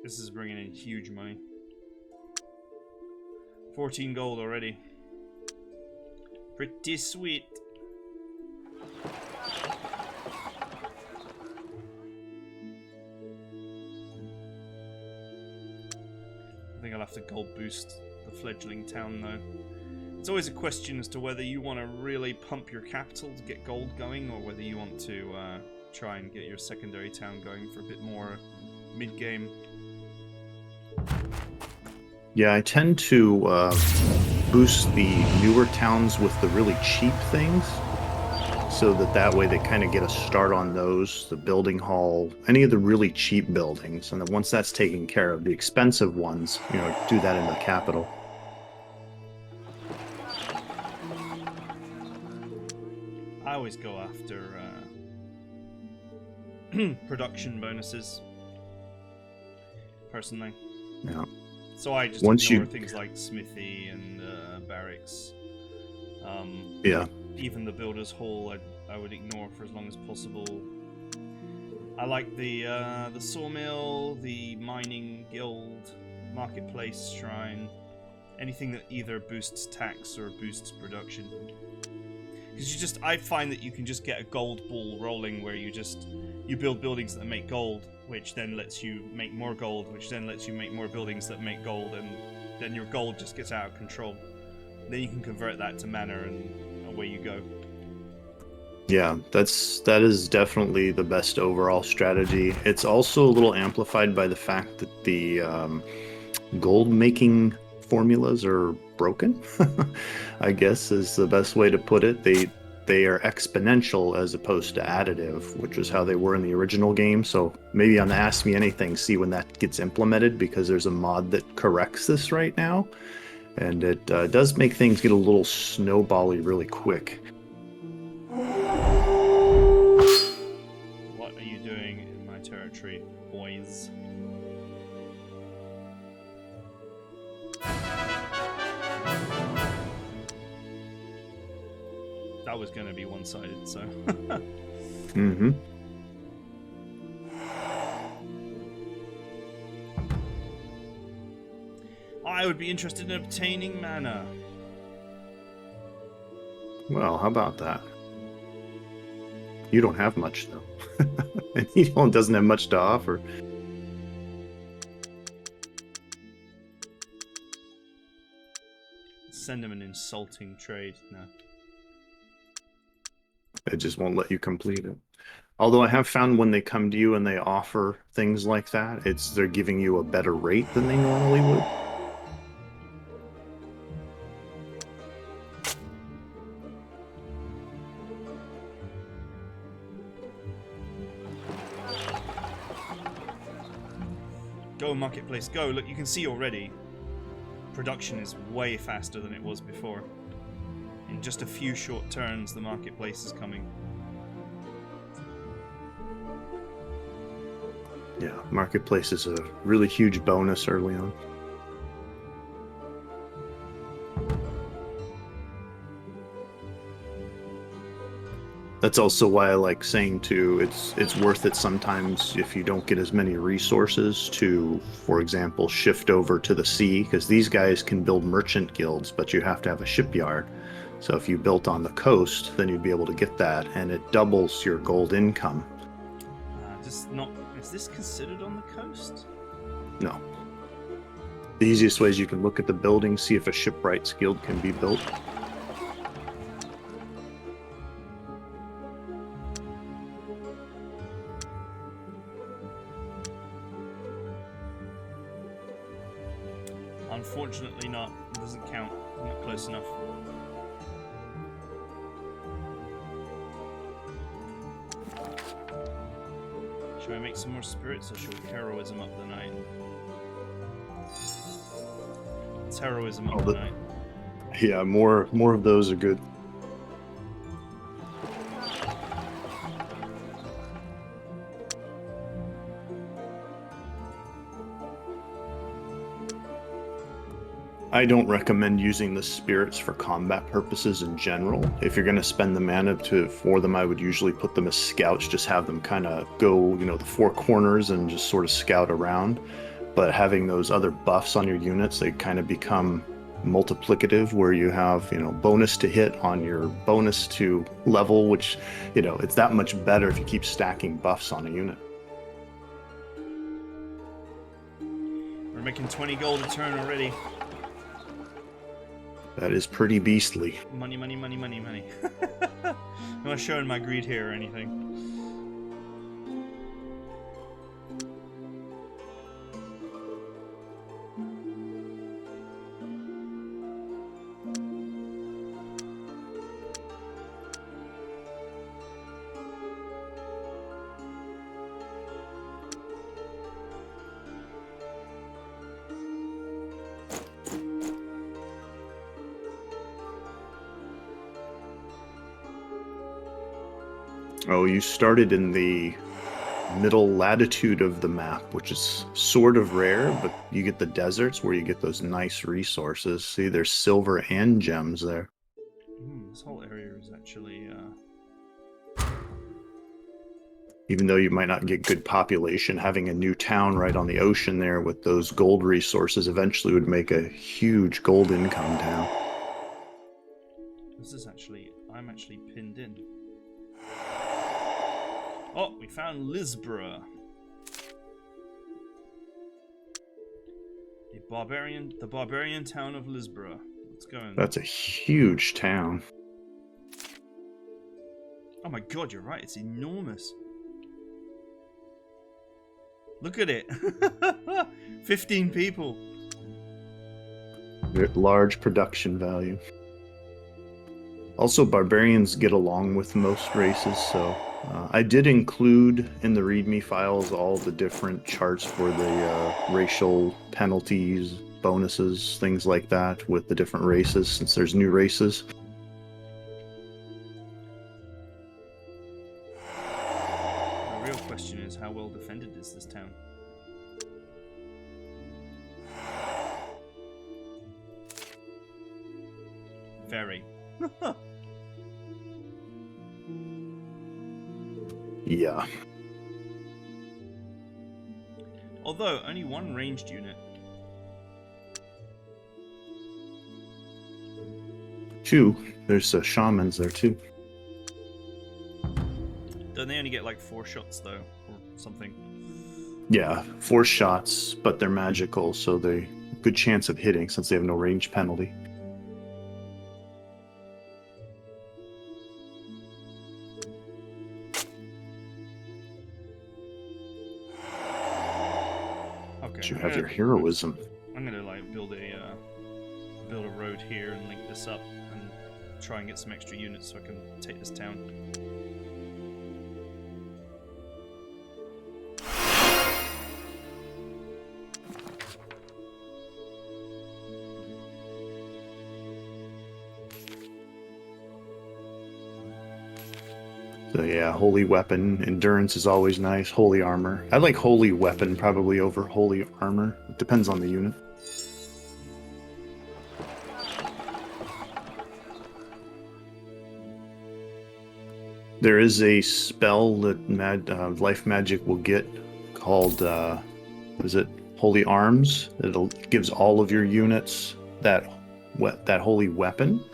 This is bringing in huge money. 14 gold already. Pretty sweet. I think I'll have to gold boost the fledgling town though. It's always a question as to whether you want to really pump your capital to get gold going, or whether you want to try and get your secondary town going for a bit more mid-game. Yeah, I tend to boost the newer towns with the really cheap things, so that way they kind of get a start on those, the building hall, any of the really cheap buildings, and then once that's taken care of, the expensive ones, do that in the capital. I always go after production bonuses, personally. Yeah. So I just ignore things like smithy and barracks. Yeah. Even the builder's hall, I would ignore for as long as possible. I like the sawmill, the mining guild, marketplace, shrine, anything that either boosts tax or boosts production. Because I find that you can just get a gold ball rolling where you build buildings that make gold, which then lets you make more gold, which then lets you make more buildings that make gold, and then your gold just gets out of control. Then you can convert that to mana, and away you go. Yeah, that is definitely the best overall strategy. It's also a little amplified by the fact that the gold making formulas are broken. I guess is the best way to put it. They are exponential as opposed to additive, which is how they were in the original game. So maybe on the Ask Me Anything, see when that gets implemented, because there's a mod that corrects this right now, and it does make things get a little snowbally really quick. What are you doing in my territory, boys? That was going to be one-sided, so... Mm-hmm. I would be interested in obtaining mana. Well, how about that? You don't have much, though. And he doesn't have much to offer. Send him an insulting trade. No. It just won't let you complete it. Although I have found when they come to you and they offer things like that, they're giving you a better rate than they normally would. Go, marketplace, go. Look, you can see already production is way faster than it was before. In just a few short turns, the marketplace is coming. Yeah, marketplace is a really huge bonus early on. That's also why I like saying too, it's worth it sometimes if you don't get as many resources to, for example, shift over to the sea, because these guys can build merchant guilds, but you have to have a shipyard. So if you built on the coast, then you'd be able to get that, and it doubles your gold income. Is this considered on the coast? No. The easiest way is you can look at the building, see if a shipwrights guild can be built. Unfortunately not. It doesn't count. I'm not close enough. Should I make some more spirits, or should we heroism up the night? It's heroism up the night. Yeah, more of those are good. I don't recommend using the spirits for combat purposes in general. If you're going to spend the mana for them, I would usually put them as scouts, just have them kind of go, the four corners and just sort of scout around. but having those other buffs on your units, they kind of become multiplicative, where you have, bonus to hit on your bonus to level, which, it's that much better if you keep stacking buffs on a unit. We're making 20 gold a turn already. That is pretty beastly. Money, money, money, money, money. I'm not showing my greed here or anything. Oh, you started in the middle latitude of the map, which is sort of rare, but you get the deserts where you get those nice resources. See, there's silver and gems there. This whole area is actually... Even though you might not get good population, having a new town right on the ocean there with those gold resources eventually would make a huge gold income town. This is actually... I'm actually pinned in. Oh, we found Lisbra. The barbarian town of Lisbra. Let's go in. That's a huge town. Oh my god, you're right. It's enormous. Look at it. 15 people. Large production value. Also, barbarians get along with most races, so I did include in the README files all the different charts for the racial penalties, bonuses, things like that with the different races, since there's new races. The real question is, how well defended is this town? Very. Yeah. Although, only one ranged unit. Two. There's shamans there too. Don't they only get like 4 shots though, or something? Yeah, 4 shots, but they're magical, so they good chance of hitting since they have no range penalty. You have your heroism. I'm gonna like build a road here and link this up and try and get some extra units so I can take this town. So yeah, holy weapon. Endurance is always nice. Holy armor. I like holy weapon probably over holy armor. It depends on the unit. There is a spell that life magic will get called, what is it? Holy Arms. It gives all of your units that holy weapon.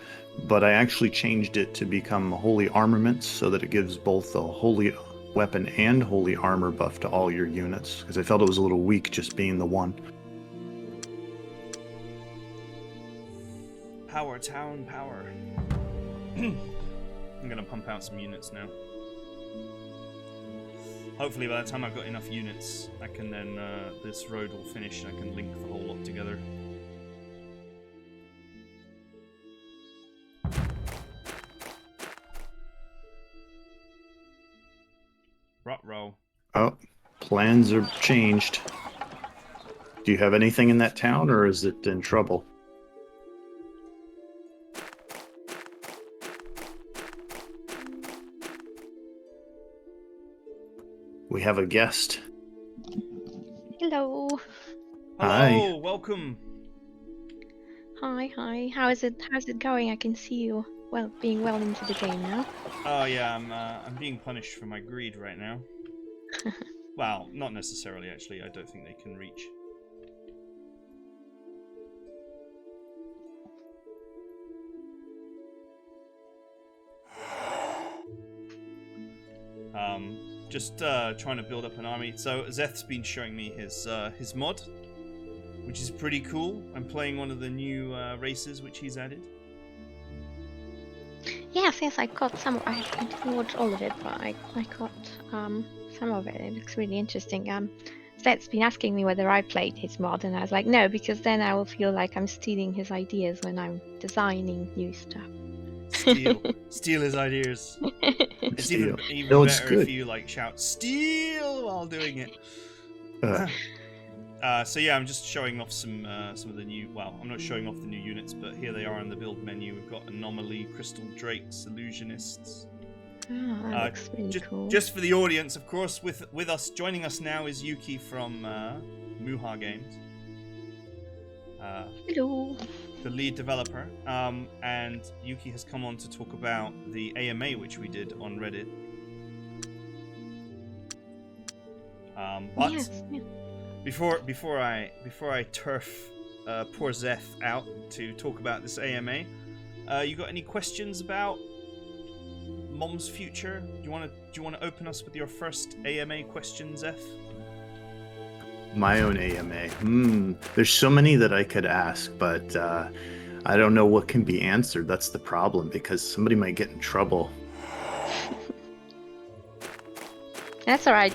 But I actually changed it to become holy armaments so that it gives both the holy weapon and holy armor buff to all your units, because I felt it was a little weak just being the one. Power, town, power. I'm gonna pump out some units now. Hopefully by the time I've got enough units, I can then, this road will finish and I can link the whole lot together. Roll. Oh, plans are changed. Do you have anything in that town, or is it in trouble? We have a guest. Hello. Hi. Hello, welcome. Hi. How's it going? I can see you being well into the game now. Oh yeah, I'm being punished for my greed right now. Well, not necessarily actually. I don't think they can reach. Just trying to build up an army. So Xeth's been showing me his mod, which is pretty cool. I'm playing one of the new races which he's added. Yes, I got some. I didn't watch all of it, but I got some of it. It looks really interesting. Zed's been asking me whether I played his mod, and I was like, no, because then I will feel like I'm stealing his ideas when I'm designing new stuff. Steal his ideas. It's Steal. even No, it's better good. if you like shout "steal" while doing it. Uh, So yeah, I'm just showing off some of the new. Well, I'm not showing off the new units, but here they are in the build menu. We've got Anomaly, Crystal Drakes, Illusionists. Oh, that looks really cool. Just for the audience, of course, with us joining us now is Yuuki from Muha Games. Hello. The lead developer, and Yuuki has come on to talk about the AMA which we did on Reddit. But Yes. before I turf poor Xeth out to talk about this AMA, you got any questions about Mom's future? Do you want to open us with your first AMA question, Xeth? My own AMA. There's so many that I could ask, but I don't know what can be answered. That's the problem, because somebody might get in trouble. That's all right.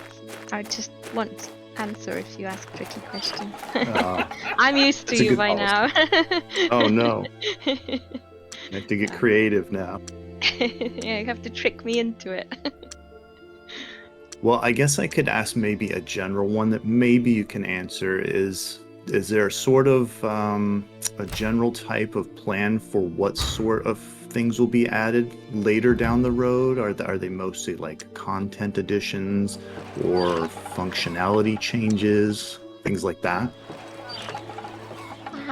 I just want answer if you ask tricky questions. Uh, I'm used to that's a you good by policy. now. Oh no, I have to get creative now. Yeah, you have to trick me into it. Well, I guess I could ask maybe a general one that maybe you can answer. Is there sort of a general type of plan for what sort of things will be added later down the road? Are they mostly like content additions or functionality changes, things like that?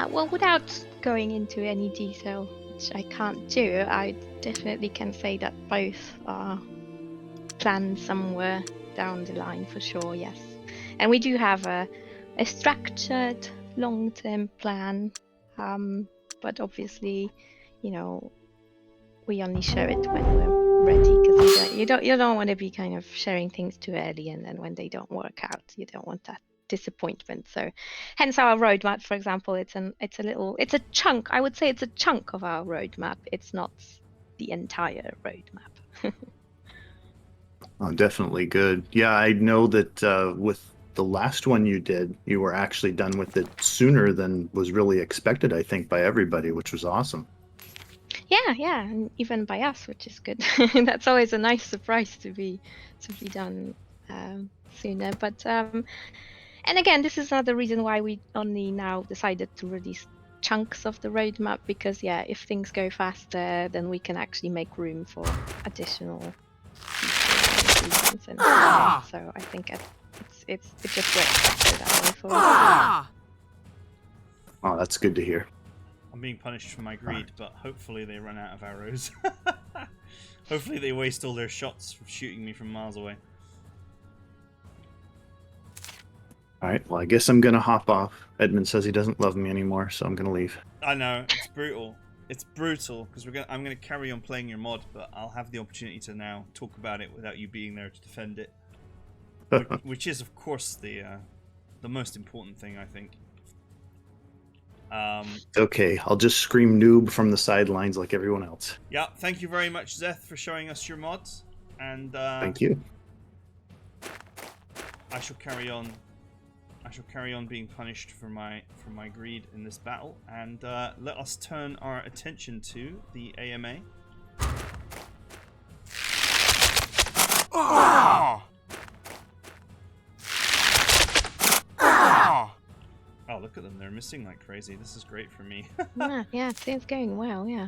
Well, without going into any detail, which I can't do, I definitely can say that both are planned somewhere down the line for sure, yes. And we do have a structured long-term plan, but obviously, you know, we only share it when we're ready, because you don't want to be kind of sharing things too early, and then when they don't work out, you don't want that disappointment. So hence our roadmap, for example, it's a chunk. I would say it's a chunk of our roadmap. It's not the entire roadmap. Oh, definitely good. Yeah, I know that with the last one you did, you were actually done with it sooner than was really expected, I think, by everybody, which was awesome. Yeah, and even by us, which is good. That's always a nice surprise to be done sooner. But and again, this is another reason why we only now decided to release chunks of the roadmap, because yeah, if things go faster, then we can actually make room for additional improvements and so on. So I think it just works better that way for us. Oh, that's good to hear. I'm being punished for my greed, but hopefully they run out of arrows. Hopefully they waste all their shots from shooting me from miles away. All right, well, I guess I'm going to hop off. Edmund says he doesn't love me anymore, so I'm going to leave. I know, it's brutal. It's brutal, because I'm going to carry on playing your mod, but I'll have the opportunity to now talk about it without you being there to defend it. Which is, of course, the most important thing, I think. Okay, I'll just scream noob from the sidelines like everyone else. Yeah, thank you very much, Xeth, for showing us your mods. And Thank you. I shall carry on being punished for my greed in this battle, and let us turn our attention to the AMA. Oh, look at them, they're missing like crazy. This is great for me. Yeah, it's going well, yeah.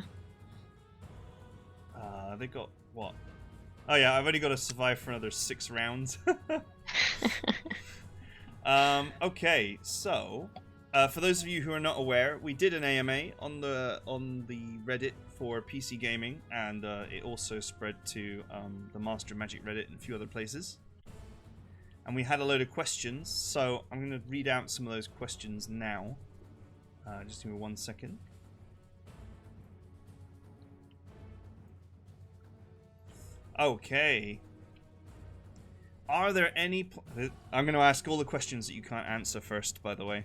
They got what? Oh yeah, I've only got to survive for another 6 rounds. Okay, so for those of you who are not aware, we did an AMA on the Reddit for PC gaming, and it also spread to the Master Magic Reddit and a few other places. And we had a load of questions, so I'm going to read out some of those questions now. Just give me 1 second. Okay. Are there any... I'm going to ask all the questions that you can't answer first, by the way.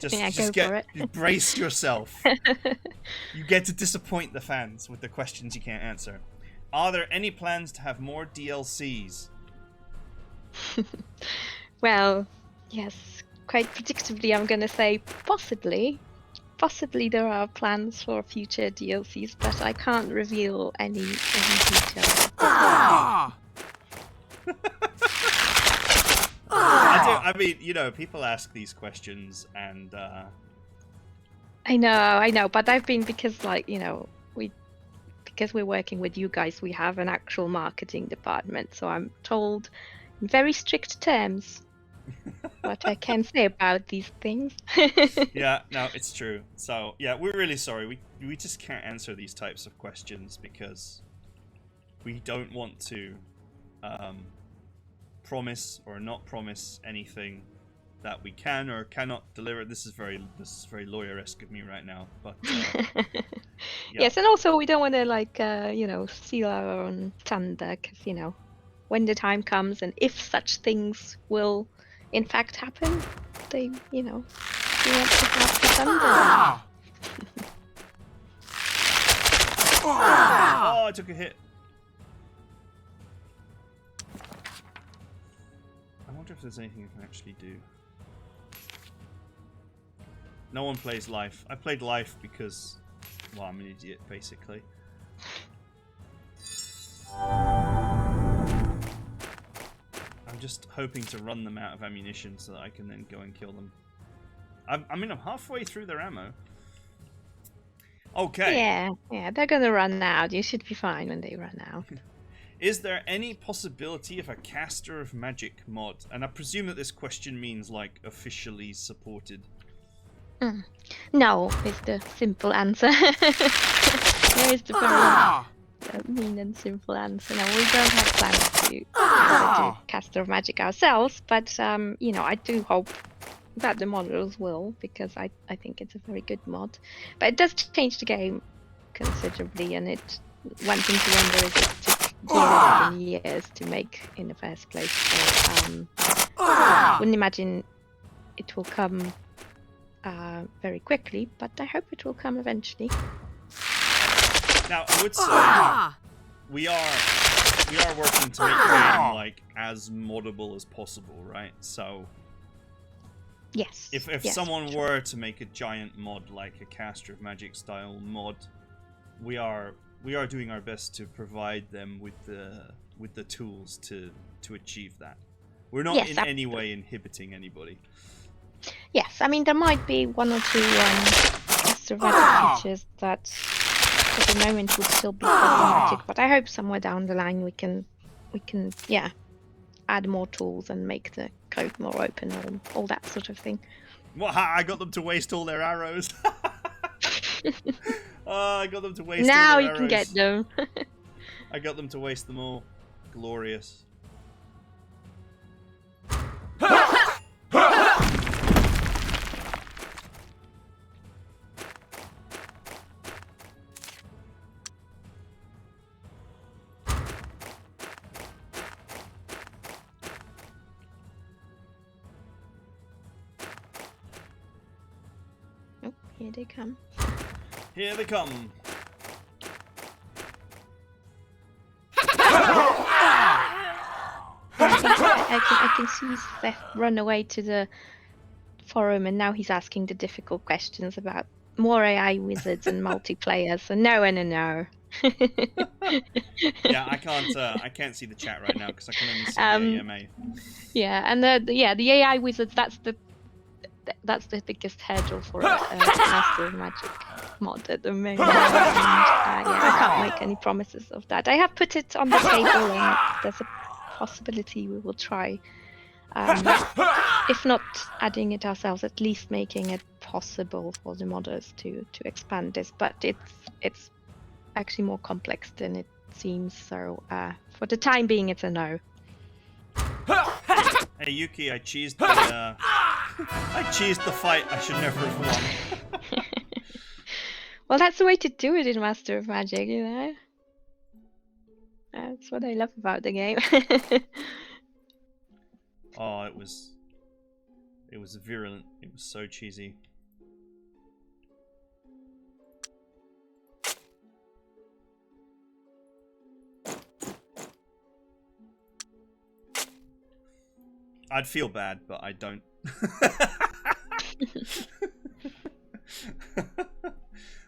Yeah, go for it. Brace yourself. You get to disappoint the fans with the questions you can't answer. Are there any plans to have more DLCs? Well, yes, quite predictably, I'm going to say possibly. Possibly there are plans for future DLCs, but I can't reveal any details. I mean, you know, people ask these questions, and I know, but I've been because, like, you know, because we're working with you guys, we have an actual marketing department, so I'm told in very strict terms what I can say about these things. yeah, no, it's true. So yeah, we're really sorry. We just can't answer these types of questions because we don't want to promise or not promise anything that we can or cannot deliver. This is very lawyer-esque of me right now, but yeah. Yes, and also we don't want to, like, you know, steal our own thunder, because, you know, when the time comes and if such things will in fact happen, they, you know, we want to have the thunder. Oh, I took a hit. I wonder if there's anything I can actually do. No one plays life. I played life because, well, I'm an idiot, basically. I'm just hoping to run them out of ammunition so that I can then go and kill them. I mean, I'm halfway through their ammo. Okay. Yeah, they're gonna run out. You should be fine when they run out. Is there any possibility of a caster of magic mod? And I presume that this question means, like, officially supported. No, is the simple answer. There is the very mean and simple answer. No, we don't have plans to do caster of magic ourselves, but you know, I do hope that the modders will, because I think it's a very good mod. But it does change the game considerably, and one thing to wonder is it took years to make in the first place. So wouldn't imagine it will come very quickly, but I hope it will come eventually. Now, I would say we are working to make the game, like, as moddable as possible, right? So Yes. if someone were to make a giant mod, like a caster of magic style mod, we are doing our best to provide them with the tools to achieve that. We're not in any way inhibiting anybody. Yes, I mean, there might be one or two survival features that at the moment would still be problematic, but I hope somewhere down the line we can add more tools and make the code more open, or all that sort of thing. Well, I got them to waste all their arrows. Oh, I got them to waste now all their you arrows. Can get them. I got them to waste them all. Glorious. Oh, here they come. Here they come. I can see Xeth run away to the forum, and now he's asking the difficult questions about more AI wizards and multiplayer. So no. Yeah, I can't see the chat right now because I can only see the AMA. Yeah, and the AI wizards. That's the biggest hurdle for a Master of Magic mod at the moment. And, I can't make any promises of that. I have put it on the table, and there's a possibility we will try. If not adding it ourselves, at least making it possible for the modders to expand this. But it's actually more complex than it seems. So for the time being, it's a no. Hey Yuuki, I cheesed the fight. I should never have won. Well, that's the way to do it in Master of Magic, you know. That's what I love about the game. Oh, it was virulent. It was so cheesy. I'd feel bad, but I don't.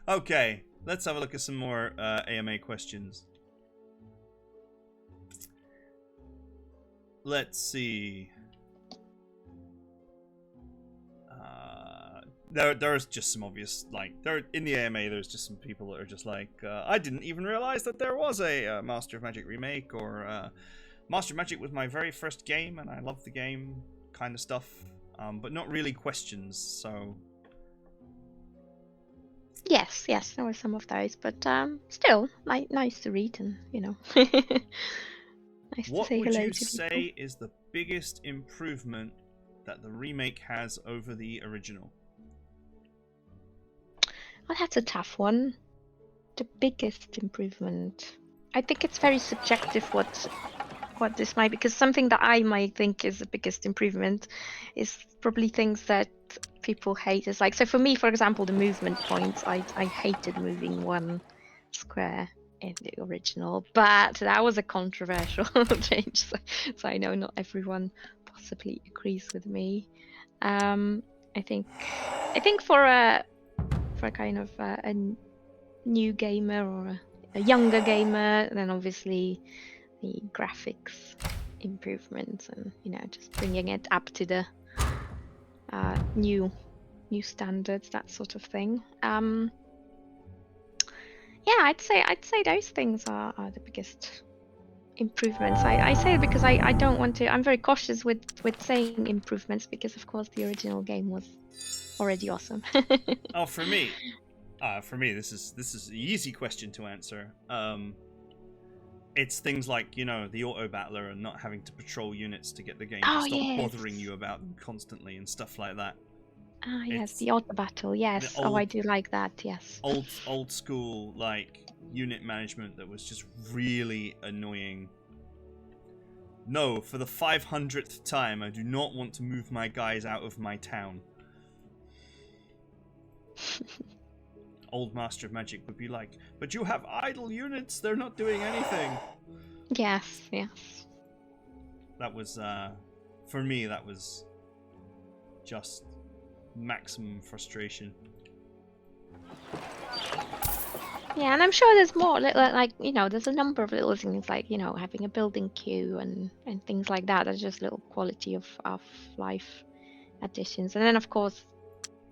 Okay, let's have a look at some more AMA questions. Let's see. There's just some obvious, like, there in the AMA. There's just some people that are just like, I didn't even realize that there was a Master of Magic remake, or Master of Magic was my very first game and I loved the game, kind of stuff. But not really questions. So Yes, there were some of those, but still, nice to read, and nice to what say would hello you to say people. is the biggest improvement that the remake has over the original? Well, that's a tough one. The biggest improvement. I think it's very subjective what this might, because something that I might think is the biggest improvement is probably things that people hate. Is like, so for me, for example, the movement points. I hated moving one square in the original, but that was a controversial change. So I know not everyone possibly agrees with me. I think for a kind of a new gamer or a younger gamer, then obviously the graphics improvements and just bringing it up to the new standards, that sort of thing. Yeah, I'd say those things are the biggest improvements. I say it because I don't want to. I'm very cautious with saying improvements, because of course the original game was already awesome. Oh, for me, this is an easy question to answer. It's things like, the auto battler and not having to patrol units to get the game to Oh stop yes. bothering you about them constantly and stuff like that. Ah yes, It's the auto battle. the Yes. Oh, I do like that. Yes. old school, like, unit management that was just really annoying. No, for the 500th time, I do not want to move my guys out of my town. Old Master of Magic would be like, but you have idle units, they're not doing anything. Yes. That was, for me, that was just maximum frustration. Yeah, and I'm sure there's more. Like there's a number of little things, like having a building queue and things like that. That's just little quality of life additions. And then of course,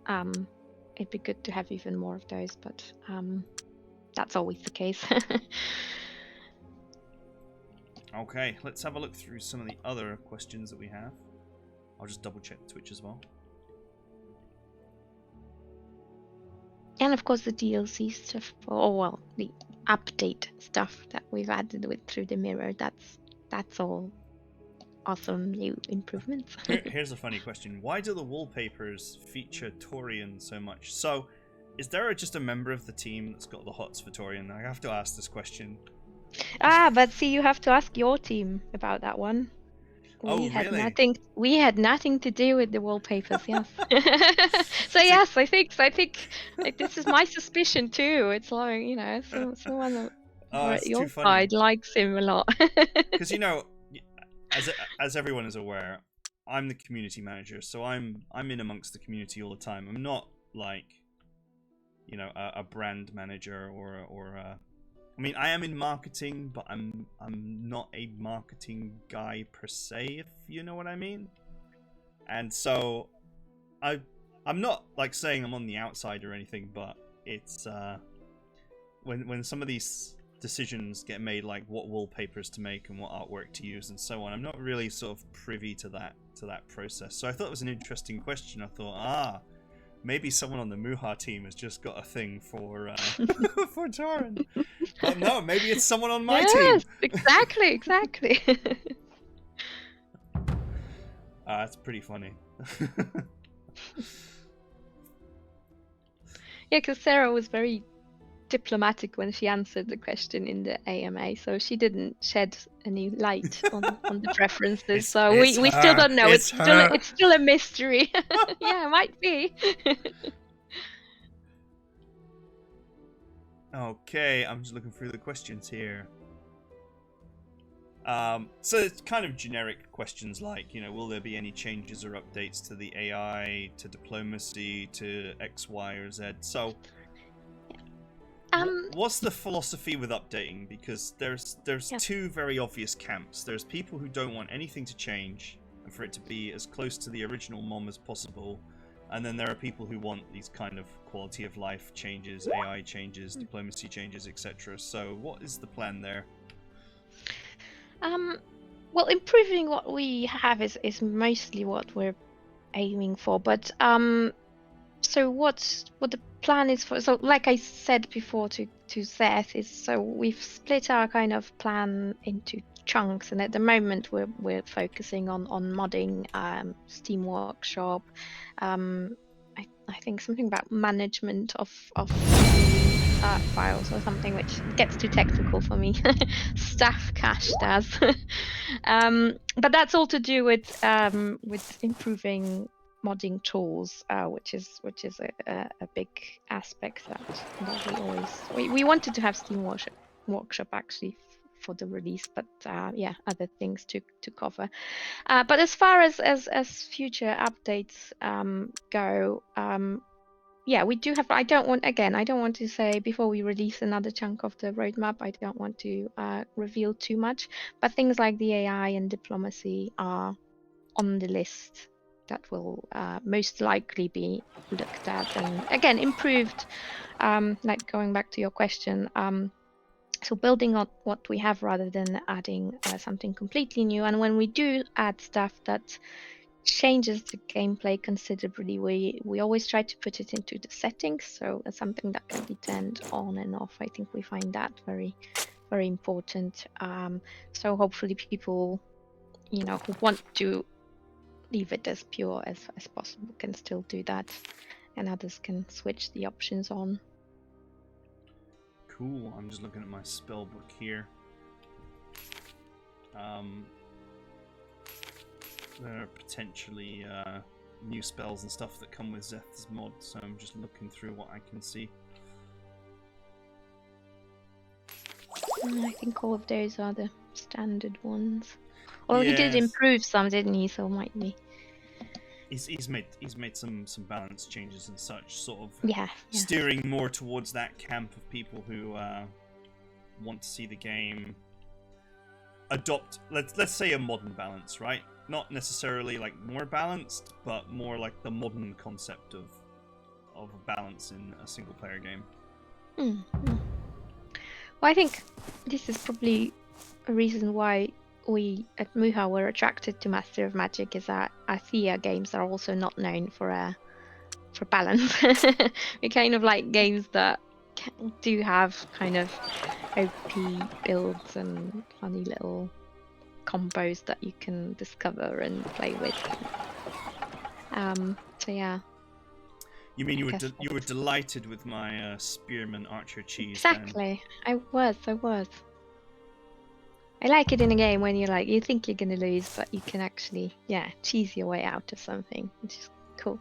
it'd be good to have even more of those, but that's always the case. Okay, let's have a look through some of the other questions that we have. I'll just double check Twitch as well. And of course the DLC stuff, or well, the update stuff that we've added through the mirror. That's all awesome new improvements. Here's a funny question. Why do the wallpapers feature Torian so much? So, is there just a member of the team that's got the hots for Torian? I have to ask this question. But see, you have to ask your team about that one. Oh, really? We had nothing to do with the wallpapers. Yes. So yes, I think like, this is my suspicion too. It's like someone It's your too funny. side likes him a lot. Because as everyone is aware, I'm the community manager, so I'm in amongst the community all the time. I'm not like a brand manager or I mean, I am in marketing, but I'm not a marketing guy per se, if you know what I mean. And so I'm not like saying I'm on the outside or anything, but it's when some of these decisions get made, like what wallpapers to make and what artwork to use and so on, I'm not really sort of privy to that process. So I thought it was an interesting question. I thought, maybe someone on the Muha team has just got a thing for for Torin. But no, maybe it's someone on my team. Exactly. That's pretty funny. Yeah, because Sarah was very diplomatic when she answered the question in the AMA, so she didn't shed any light on the preferences. So we still don't know. It's still a mystery. Yeah, it might be. Okay, I'm just looking through the questions here. So it's kind of generic questions like, will there be any changes or updates to the AI, to diplomacy, to X, Y, or Z? So, what's the philosophy with updating? Because there's two very obvious camps. There's people who don't want anything to change and for it to be as close to the original MOM as possible. And then there are people who want these kind of quality of life changes, AI changes, diplomacy changes, etc. So what is the plan there? Well, improving what we have is mostly what we're aiming for. But so what the plan is for? So like I said before to Xeth, is so we've split our kind of plan into chunks, and at the moment we're focusing on modding, Steam Workshop, I think something about management of files or something, which gets too technical for me. Staff cache does. But that's all to do with improving modding tools, which is a big aspect that we wanted to have Steam Workshop actually for the release, but yeah, other things to cover. But as far as future updates go, yeah, we do have. I don't want to say before we release another chunk of the roadmap. I don't want to reveal too much. But things like the AI and diplomacy are on the list that will most likely be looked at and again improved. Like going back to your question, so building on what we have rather than adding something completely new. And when we do add stuff that changes the gameplay considerably, we always try to put it into the settings, so it's something that can be turned on and off. I think we find that very, very important. So hopefully people, who want to leave it as pure as possible can still do that, and others can switch the options on. Cool. I'm just looking at my spell book here. There are potentially new spells and stuff that come with Xeth's mod, so I'm just looking through what I can see. I think all of those are the standard ones. Well, he did improve some, didn't he? So might be. He's made some balance changes and such, sort of steering more towards that camp of people who want to see the game adopt, let's say, a modern balance, right? Not necessarily like more balanced, but more like the modern concept of a balance in a single player game. Mm-hmm. Well, I think this is probably a reason why we at Muha were attracted to Master of Magic, is that Thea games are also not known for balance. We kind of like games that do have kind of OP builds and funny little combos that you can discover and play with. So yeah. You mean you were delighted with my spearman archer cheese? Exactly. Then? I was. I like it in a game when you think you're gonna lose, but you can actually cheese your way out of something, which is cool.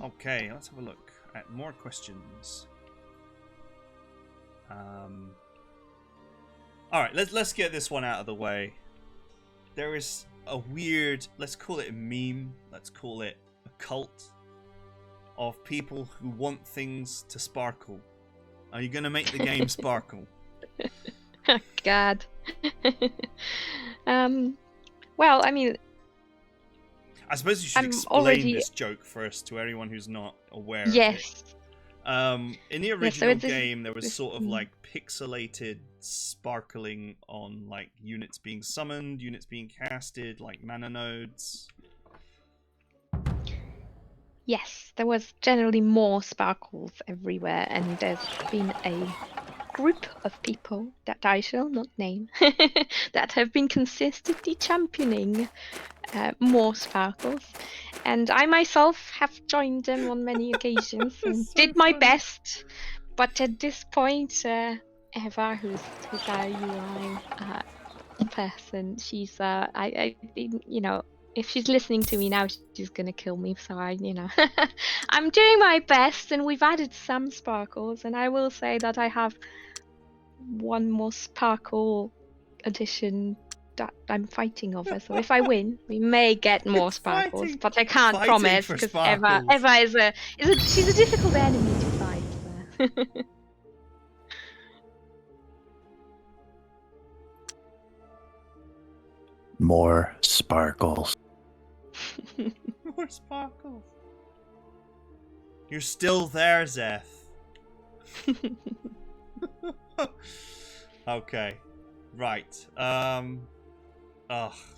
Okay, let's have a look at more questions. All right, let's get this one out of the way. There is a weird, let's call it a meme, let's call it a cult of people who want things to sparkle. Are you going to make the game sparkle? Oh, God. Well, I mean, I suppose you should explain this joke first to anyone who's not aware of it. In the original game, there was sort of like pixelated sparkling on like units being summoned, units being casted, like mana nodes. Yes, there was generally more sparkles everywhere, and there's been a group of people that I shall not name that have been consistently championing more sparkles, and I myself have joined them on many occasions and did my best, But at this point, Eva, who's our UI person, she's I think, you know, if she's listening to me now, she's gonna kill me. So I'm doing my best, and we've added some sparkles, and I will say that I have one more sparkle addition that I'm fighting over. So if I win, we may get more sparkles, but I can't promise because Eva is she's a difficult enemy to fight. More sparkles. More sparkles. You're still there, Xeth. Okay. Right.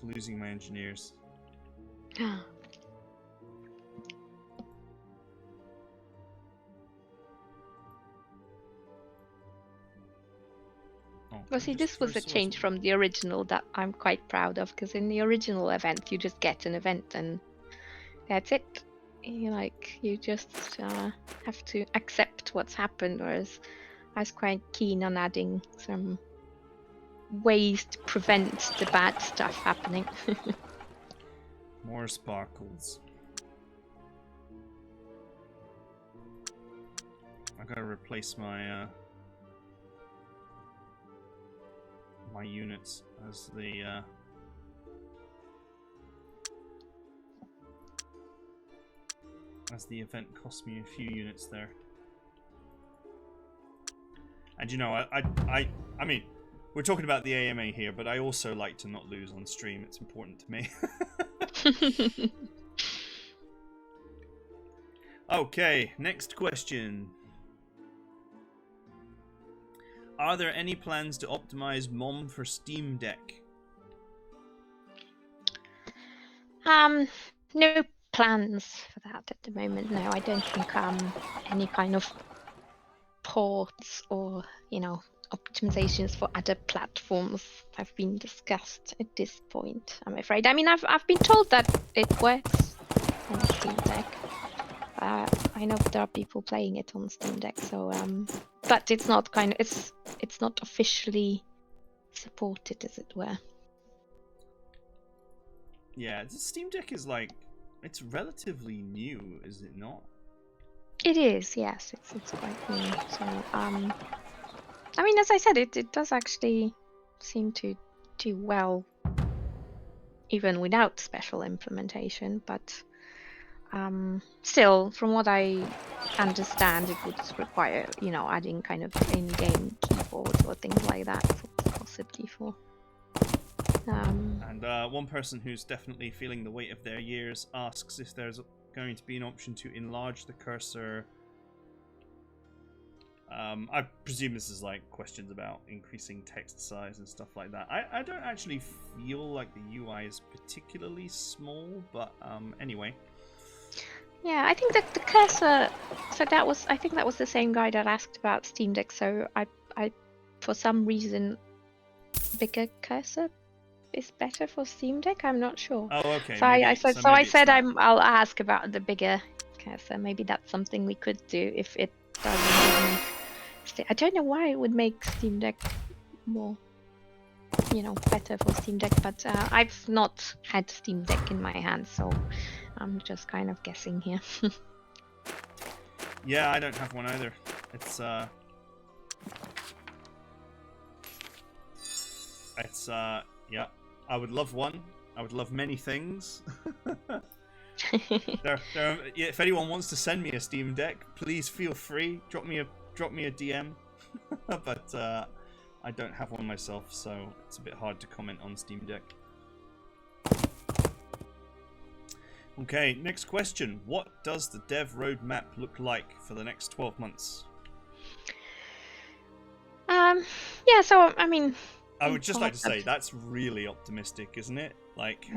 Losing my engineers. Well, see, this was a change from the original that I'm quite proud of, because in the original event, you just get an event and that's it. You just have to accept what's happened, whereas I was quite keen on adding some ways to prevent the bad stuff happening. More sparkles. I gotta replace my my units as the event cost me a few units there. And you know, I mean, we're talking about the AMA here, but I also like to not lose on stream. It's important to me. Okay, next question. Are there any plans to optimize MOM for Steam Deck? No plans for that at the moment. No, I don't think any kind of ports or, you know, optimizations for other platforms have been discussed at this point, I'm afraid. I mean, I've been told that it works on Steam Deck. I know there are people playing it on Steam Deck, so but it's not it's not officially supported, as it were. Yeah, the Steam Deck is like, it's relatively new, is it not? It is, yes. It's quite new. So I mean, as I said, it does actually seem to do well, even without special implementation. But still, from what I understand, it would require, you know, adding kind of in-game keyboards or things like that, possibly for. And one person who's definitely feeling the weight of their years asks if there's going to be an option to enlarge the cursor. I presume this is like questions about increasing text size and stuff like that. I don't actually feel like the UI is particularly small, but anyway. Yeah, I think that the cursor. So I think that was the same guy that asked about Steam Deck. So I for some reason, bigger cursor is better for Steam Deck. I'm not sure. Oh, okay. So I said I'll ask about the bigger cursor. Maybe that's something we could do if it doesn't. I don't know why it would make Steam Deck more, you know, better for Steam Deck. But I've not had Steam Deck in my hand, so I'm just kind of guessing here. Yeah, I don't have one either. It's yeah. I would love one. I would love many things. If anyone wants to send me a Steam Deck, please feel free. Drop me a DM. But I don't have one myself, so it's a bit hard to comment on Steam Deck. Okay, next question. What does the dev roadmap look like for the next 12 months? Yeah, so I mean, I would just like to say that's really optimistic, isn't it? Like,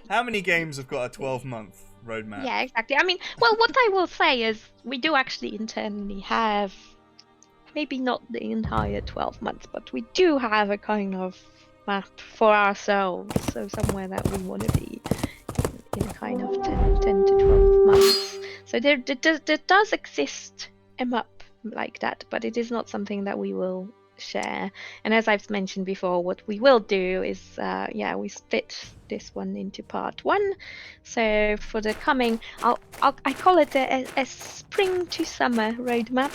how many games have got a 12-month roadmap? Yeah, exactly. I mean, well, what I will say is we do actually internally have, maybe not the entire 12 months, but we do have a kind of map for ourselves. So somewhere that we want to be in kind of 10 to 12 months. So there does exist a map like that, but it is not something that we will share. And as I've mentioned before, what we will do is we split this one into part 1. So for the coming, I call it a spring to summer roadmap.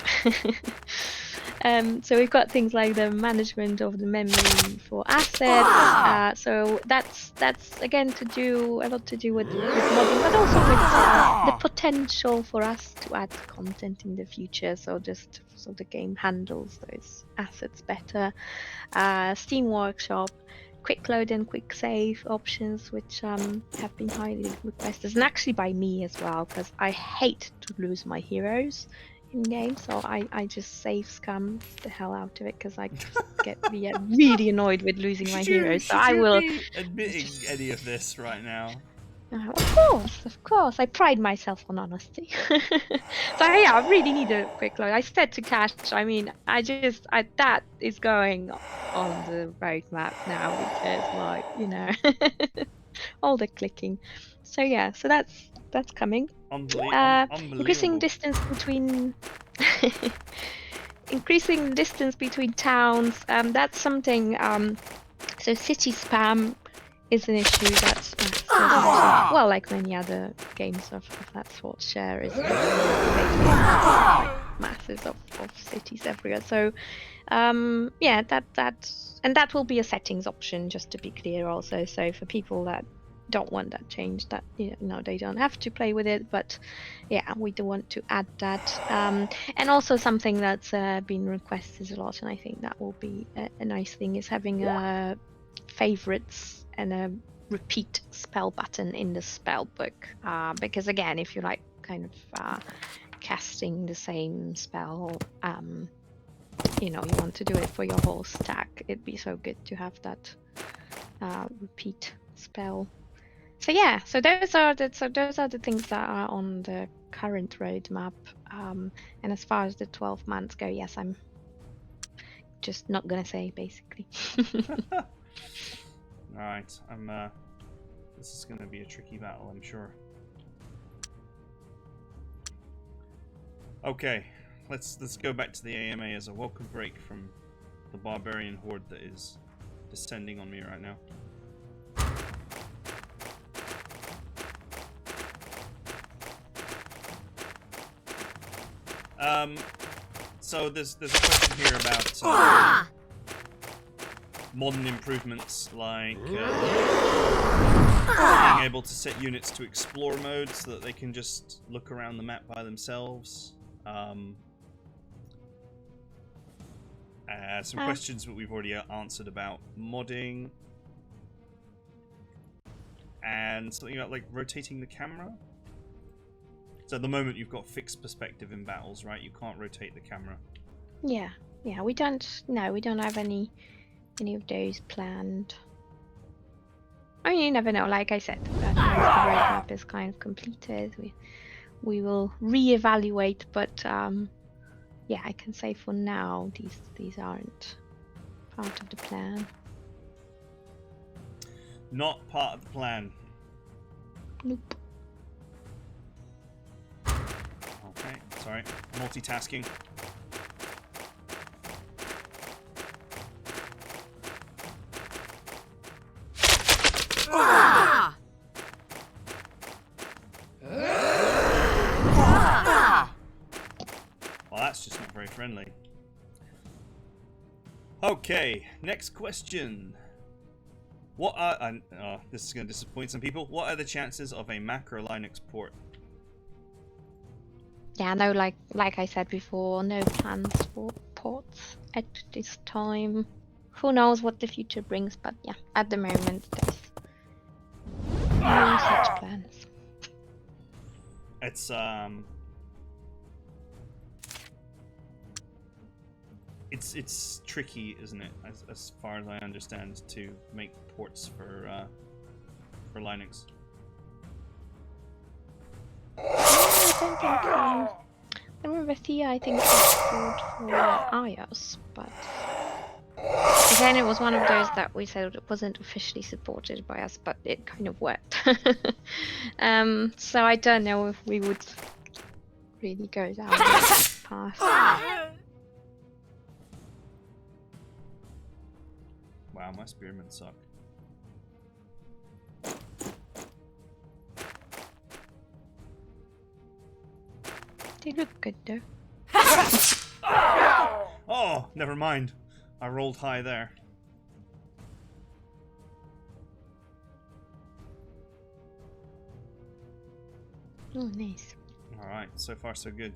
So we've got things like the management of the memory for assets. So that's again a lot to do with modding, but also with the potential for us to add content in the future. So just so the game handles those assets better. Steam Workshop, quick load and quick save options, which have been highly requested, and actually by me as well, because I hate to lose my heroes in game, so I just save scum the hell out of it, because I just get really annoyed with losing my heroes. So I will be admitting any of this right now. Of course. I pride myself on honesty. So yeah, I really need a quick load. I said to Cash, I mean, that is going on the roadmap now, because like, you know, all the clicking. So yeah, so that's coming. Increasing distance between towns. That's something. So city spam is an issue that's massive. Well, like many other games of that sort, share is masses of cities everywhere. So that will be a settings option, just to be clear also. So for people that don't want that change, that they don't have to play with it, but yeah, we do want to add that. And also something that's been requested a lot, and I think that will be a nice thing, is having favorites and a repeat spell button in the spell book, because again, if you like kind of casting the same spell, you want to do it for your whole stack, it'd be so good to have that repeat spell. So yeah, so those are the things that are on the current roadmap. And as far as the 12 months go, yes, I'm just not gonna say, basically. Alright, this is gonna be a tricky battle, I'm sure. Okay, let's go back to the AMA as a welcome break from the barbarian horde that is descending on me right now. So there's a question here about modern improvements, like being able to set units to explore mode so that they can just look around the map by themselves. Some questions that we've already answered about modding, and something about like rotating the camera. So at the moment you've got fixed perspective in battles, right? You can't rotate the camera. Yeah, we don't have any of those planned. I mean, you never know. Like I said, once the roadmap is kind of completed, we will reevaluate. But yeah, I can say for now these aren't part of the plan. Not part of the plan. Nope. Okay, sorry. Multitasking. Well, that's just not very friendly. Okay, next question. What are... this is going to disappoint some people. What are the chances of a Mac or Linux port? Yeah, no, like I said before, no plans for ports at this time. Who knows what the future brings, but yeah, at the moment there's no such plans. It's tricky, isn't it? As far as I understand, to make ports for Linux. I remember Thea, I think, was good for iOS, but again, it was one of those that we said it wasn't officially supported by us, but it kind of worked. So I don't know if we would really go down that path. Wow, my spearmen suck. They look good though. Oh, never mind. I rolled high there. Oh, nice. Alright, so far so good.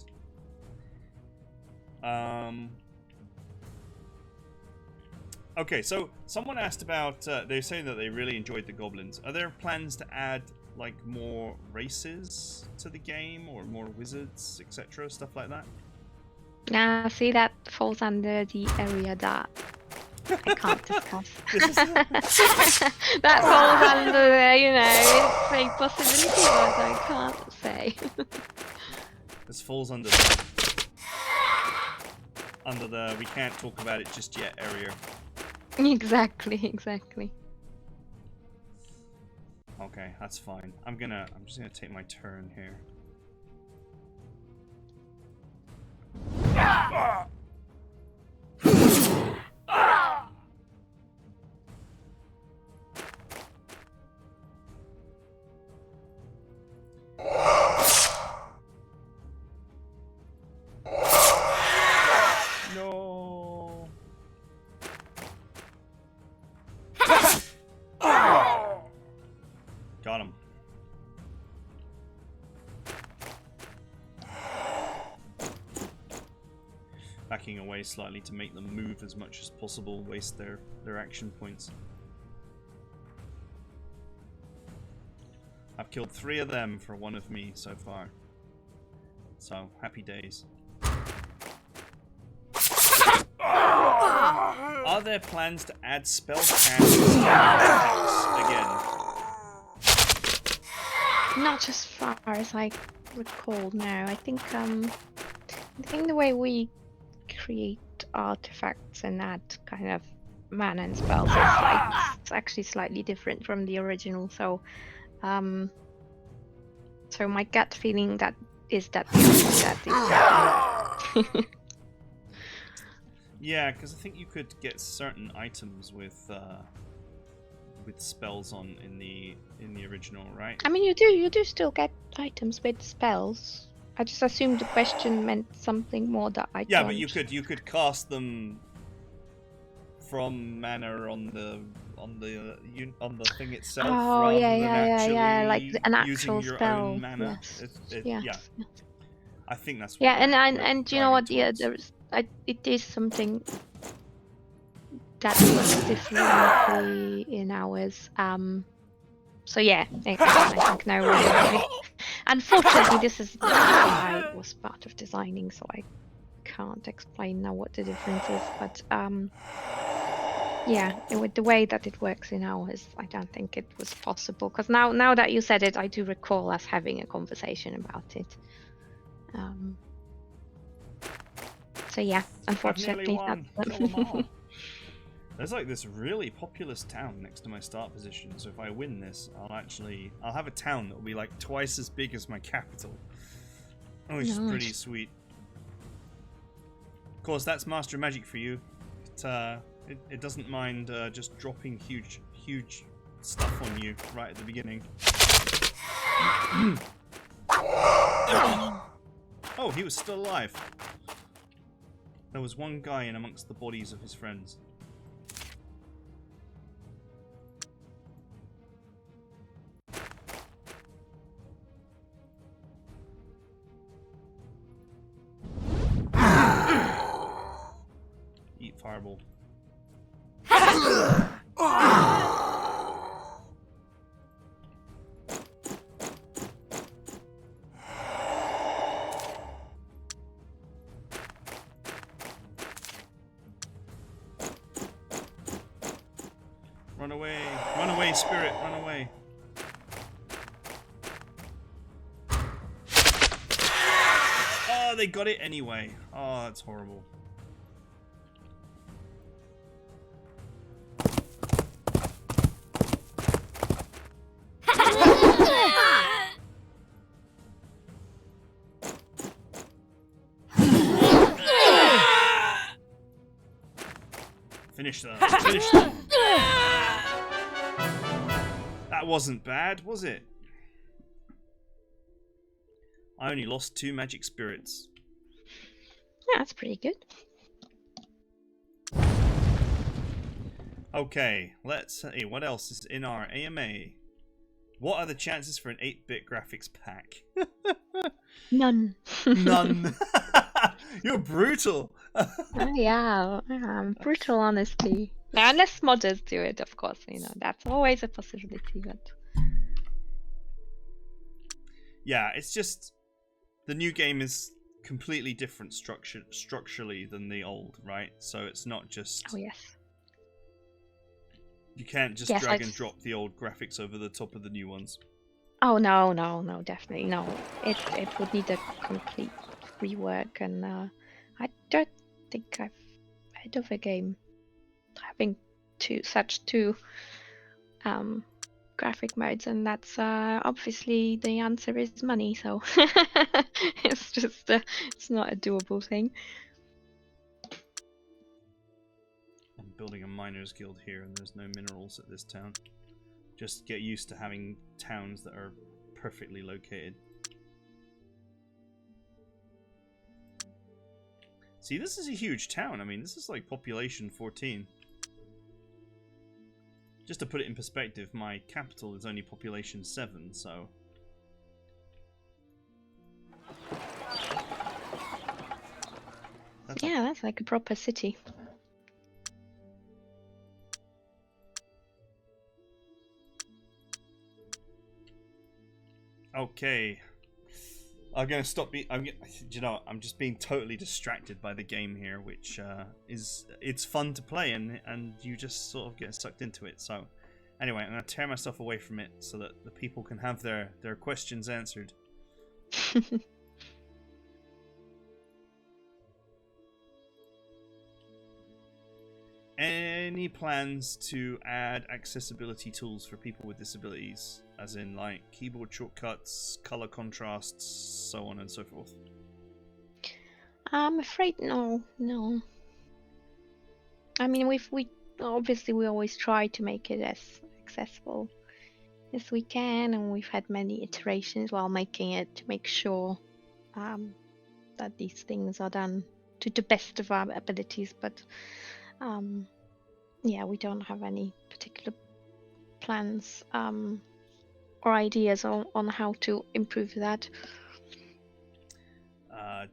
Okay, so someone asked about, they're saying that they really enjoyed the goblins. Are there plans to add, like, more races to the game, or more wizards, etc., stuff like that? Nah, see, that falls under the area that I can't discuss. That falls under the, you know, it's a possibility, but I can't say. This falls under the we can't talk about it just yet area. Exactly. Okay, that's fine. I'm just gonna take my turn here. No. Got him. Backing away slightly to make them move as much as possible, waste their action points. I've killed 3 of them for 1 of me so far. So, happy days. Are there plans to add spell casting again? Not as far as I recall now. I think the way we create artifacts and add kind of mana and spells is it's actually slightly different from the original. So so my gut feeling is that Yeah, because I think you could get certain items with spells on in the original, right? I mean, you do still get items with spells. I just assumed the question meant something more that I Yeah, don't. but you could cast them from mana on the thing itself. Oh, rather yeah, than yeah, like actually an using actual your spell. own mana. Yes. Yeah, I think that's what Yeah, we're and you know what? driving Yeah, towards. it is something that was differently in ours. So yeah, I think now unfortunately this is what I was part of designing, so I can't explain now what the difference is. But yeah, with the way that it works in ours, I don't think it was possible. Because now that you said it, I do recall us having a conversation about it. So yeah, unfortunately, I've nearly won. that's Kill them all. There's like this really populous town next to my start position, so if I win this, I'll have a town that will be like twice as big as my capital. Oh, which is pretty sweet. Of course, that's Master Magic for you. It doesn't mind just dropping huge stuff on you right at the beginning. Oh, he was still alive. There was one guy in amongst the bodies of his friends. Eat fireball. Run away! Run away, spirit! Run away! Oh, they got it anyway. Oh, that's horrible. Finish them. Finish them. That wasn't bad, was it? I only lost 2 magic spirits. Yeah, that's pretty good. Okay, let's see. What else is in our AMA? What are the chances for an 8-bit graphics pack? None. None. You're brutal. Yeah, brutal honesty. Now, unless modders do it, of course, that's always a possibility. But yeah, it's just the new game is completely different structurally than the old, right? So it's not just. oh yes, You can't just Yes, drag and drop the old graphics over the top of the new ones. oh no, definitely no. It would need a complete rework, and I don't think I've heard of a game having such two graphic modes, and that's obviously the answer is money. So it's just it's not a doable thing. I'm building a miners guild here, and there's no minerals at this town. Just get used to having towns that are perfectly located. See, this is a huge town. I mean, this is like population 14. Just to put it in perspective, my capital is only population 7, so... That's like a proper city. Okay. I'm gonna stop I'm just being totally distracted by the game here, which it's fun to play and you just sort of get sucked into it. So anyway, I'm gonna tear myself away from it so that the people can have their questions answered. Any plans to add accessibility tools for people with disabilities, as in like keyboard shortcuts, color contrasts, so on and so forth? I'm afraid no. I mean, we obviously we always try to make it as accessible as we can, and we've had many iterations while making it to make sure that these things are done to the best of our abilities. But we don't have any particular plans or ideas on how to improve that.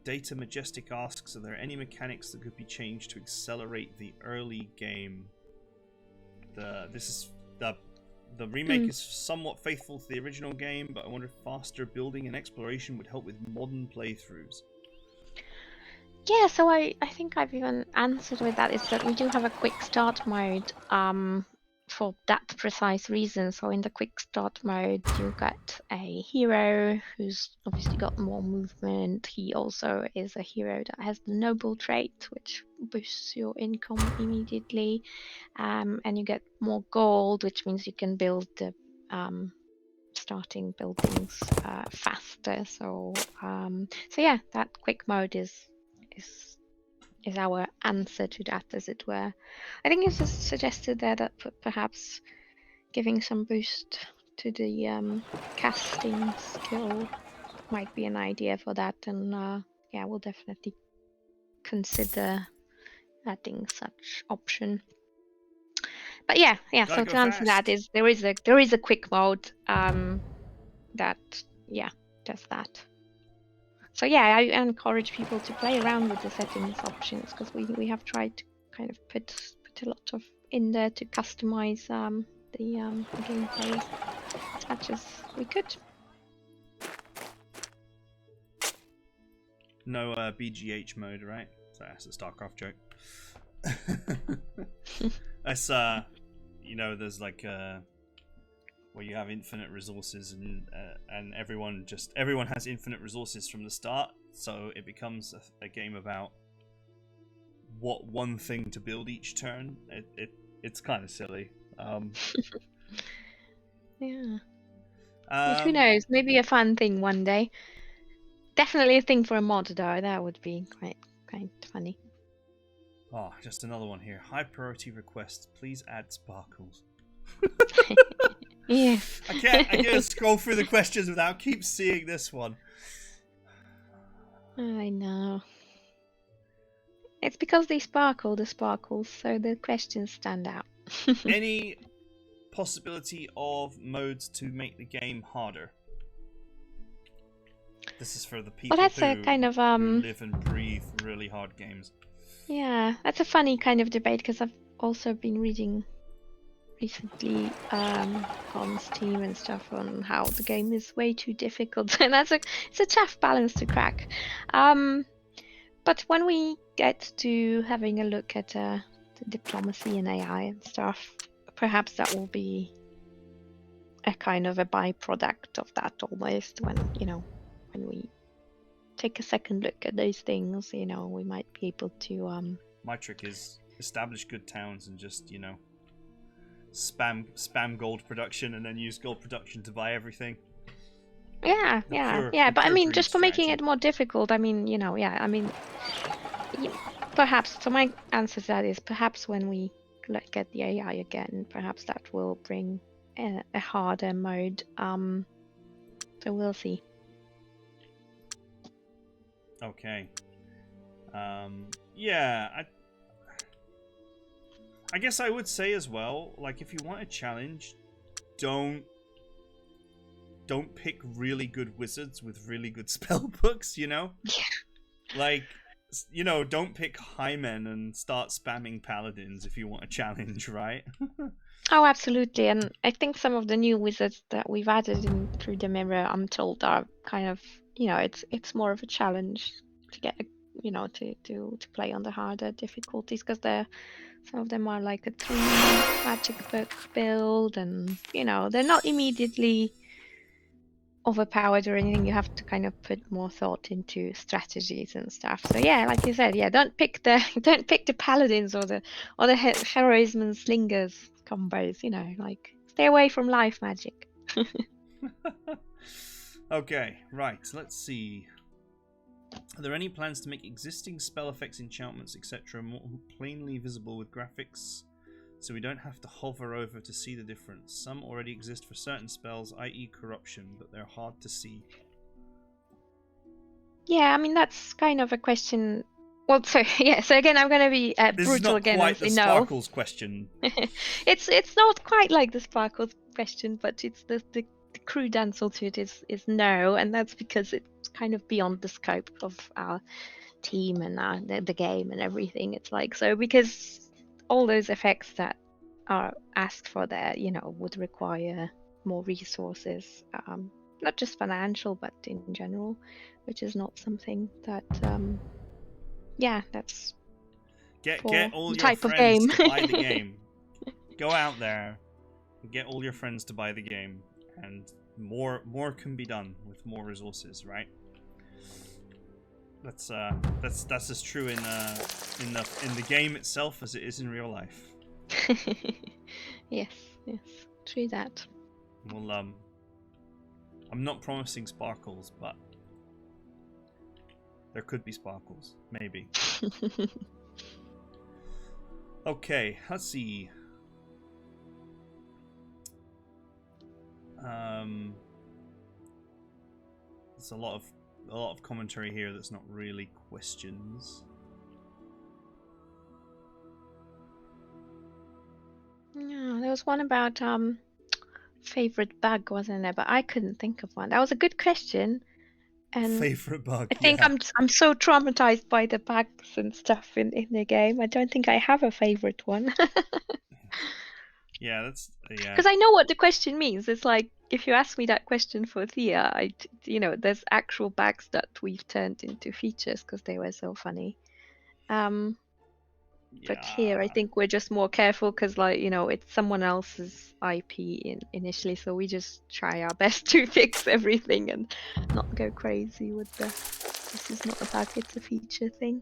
Data Majestic asks, are there any mechanics that could be changed to accelerate the early game? The remake is somewhat faithful to the original game, but I wonder if faster building and exploration would help with modern playthroughs. Yeah, so I think I've even answered with that, is that we do have a quick start mode for that precise reason. So in the quick start mode, you get a hero who's obviously got more movement. He also is a hero that has the noble trait, which boosts your income immediately. And you get more gold, which means you can build the starting buildings faster. So yeah, that quick mode is our answer to that, as it were. I think it's just suggested there that perhaps giving some boost to the casting skill might be an idea for that, and we'll definitely consider adding such option. But yeah. So to answer that, is there is a quick mode that does that. So yeah, I encourage people to play around with the settings options, because we have tried to kind of put a lot of in there to customize the gameplay as much as we could. No BGH mode, right? So that's a StarCraft joke. That's there's like where you have infinite resources, and everyone has infinite resources from the start, so it becomes a game about what one thing to build each turn. It's kind of silly. Yeah. But who knows? Maybe a fun thing one day. Definitely a thing for a mod, though. That would be quite funny. Oh, just another one here. High priority request. Please add sparkles. Yes. I can't scroll through the questions without keep seeing this one. I know. It's because they sparkle the sparkles, so the questions stand out. Any possibility of modes to make the game harder? This is for the people Well, that's who, a kind of who live and breathe really hard games. Yeah, that's a funny kind of debate because I've also been reading recently on Steam and stuff on how the game is way too difficult, and it's a tough balance to crack. But when we get to having a look at the diplomacy and AI and stuff, perhaps that will be a kind of a byproduct of that almost. When we take a second look at those things, we might be able to My trick is establish good towns and just, spam gold production and then use gold production to buy everything. Yeah, The yeah, pure- yeah. the But I pure mean, greed just for making strategy. it more difficult, I mean, perhaps. So my answer to that is perhaps when we look at the AI again, perhaps that will bring a harder mode. So we'll see. Okay. Yeah, I guess I would say as well, like if you want a challenge, don't pick really good wizards with really good spell books, Like, don't pick Hymen and start spamming paladins if you want a challenge, right? Oh, absolutely. And I think some of the new wizards that we've added in through the mirror, I'm told, are kind of, it's more of a challenge to get, to play on the harder difficulties because some of them are like a 3 magic book build, and they're not immediately overpowered or anything. You have to kind of put more thought into strategies and stuff. So yeah, like you said, yeah, don't pick the paladins or the heroism and slingers combos. Like stay away from life magic. Okay, right, let's see. Are there any plans to make existing spell effects, enchantments, etc. more plainly visible with graphics so we don't have to hover over to see the difference? Some already exist for certain spells, i.e. corruption, but they're hard to see. Yeah, I mean that's kind of a question. Well, so yeah, so again, I'm gonna be This is brutal not again and quite say the no. Sparkles question. It's not quite like the sparkles question, but it's the crude answer to it is no, and that's because it's kind of beyond the scope of our team and the game and everything. It's like, so because all those effects that are asked for there, would require more resources, not just financial but in general, which is not something that that's Get for all the your type of friends game. to buy the game. Go out there and get all your friends to buy the game, and more can be done with more resources, right? That's as true in the game itself as it is in real life. Yes, true that. Well, I'm not promising sparkles, but there could be sparkles, maybe. Okay, let's see. There's a lot of commentary here that's not really questions. Yeah, there was one about favorite bug, wasn't there? But I couldn't think of one. That was a good question, and Favorite bug? I think Yeah. I'm so traumatized by the bugs and stuff in the game. I don't think I have a favorite one. Yeah, that's Because I know what the question means. It's like if you ask me that question for Thea, there's actual bugs that we've turned into features because they were so funny. But here, I think we're just more careful because, it's someone else's IP initially, so we just try our best to fix everything and not go crazy with this is not a bug, it's a feature thing.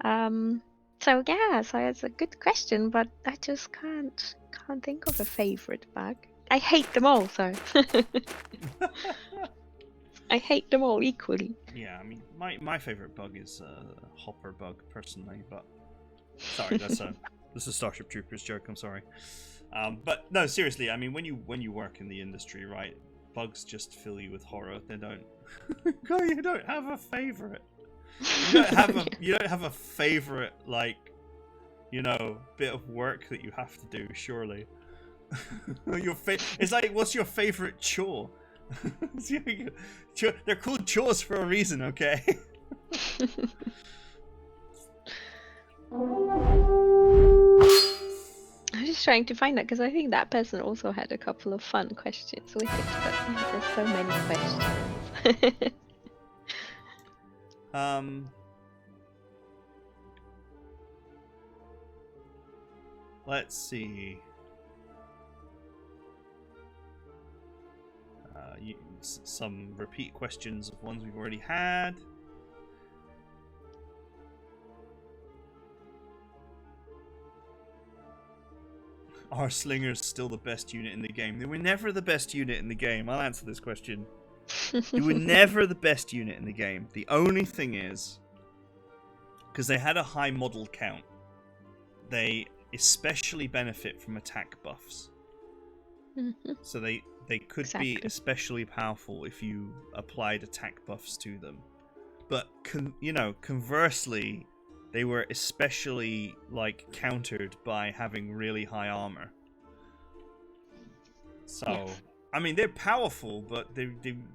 So it's a good question, but I just can't think of a favorite bug. I hate them all, so I hate them all equally. Yeah, I mean, my favorite bug is hopper bug personally, but Sorry, that's a Starship Troopers joke. I'm sorry, but no, seriously. I mean, when you work in the industry, right? Bugs just fill you with horror. They don't. God, you don't have a favorite. You don't have a favorite, like, bit of work that you have to do. Surely, it's like, what's your favorite chore? They're called chores for a reason, okay? I'm just trying to find that because I think that person also had a couple of fun questions with it, but yeah, there's so many questions. Let's see. Some repeat questions of ones we've already had. Are slingers still the best unit in the game? They were never the best unit in the game. I'll answer this question. They were never the best unit in the game. The only thing is, because they had a high model count, they especially benefit from attack buffs. So they could be especially powerful if you applied attack buffs to them. But conversely, they were especially countered by having really high armor. So yes. I mean, they're powerful, but they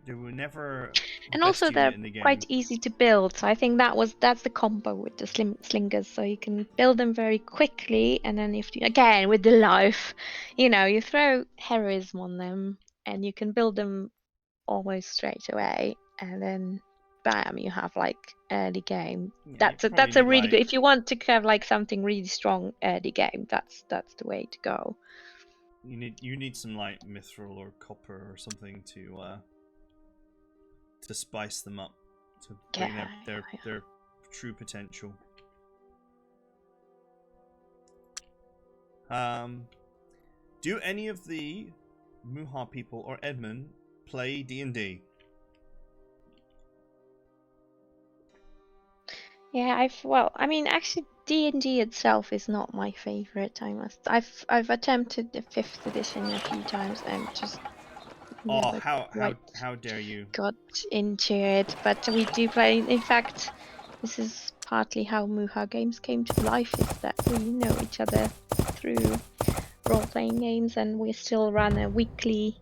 were never. And also, they're quite easy to build. So I think that's the combo with the slingers. So you can build them very quickly, and then again with the life, you throw heroism on them, and you can build them almost straight away, and then bam, you have early game. Yeah, that's a really good. If you want to have something really strong early game, that's the way to go. You need some mithril or copper or something to spice them up, to bring their true potential. Do any of the Muha people or Edmund play D&D? Yeah, actually D&D itself is not my favorite. I've attempted the 5th edition a few times and just how dare you got into it. But we do play. In fact, this is partly how Muha games came to life, is that we know each other through role-playing games, and we still run a weekly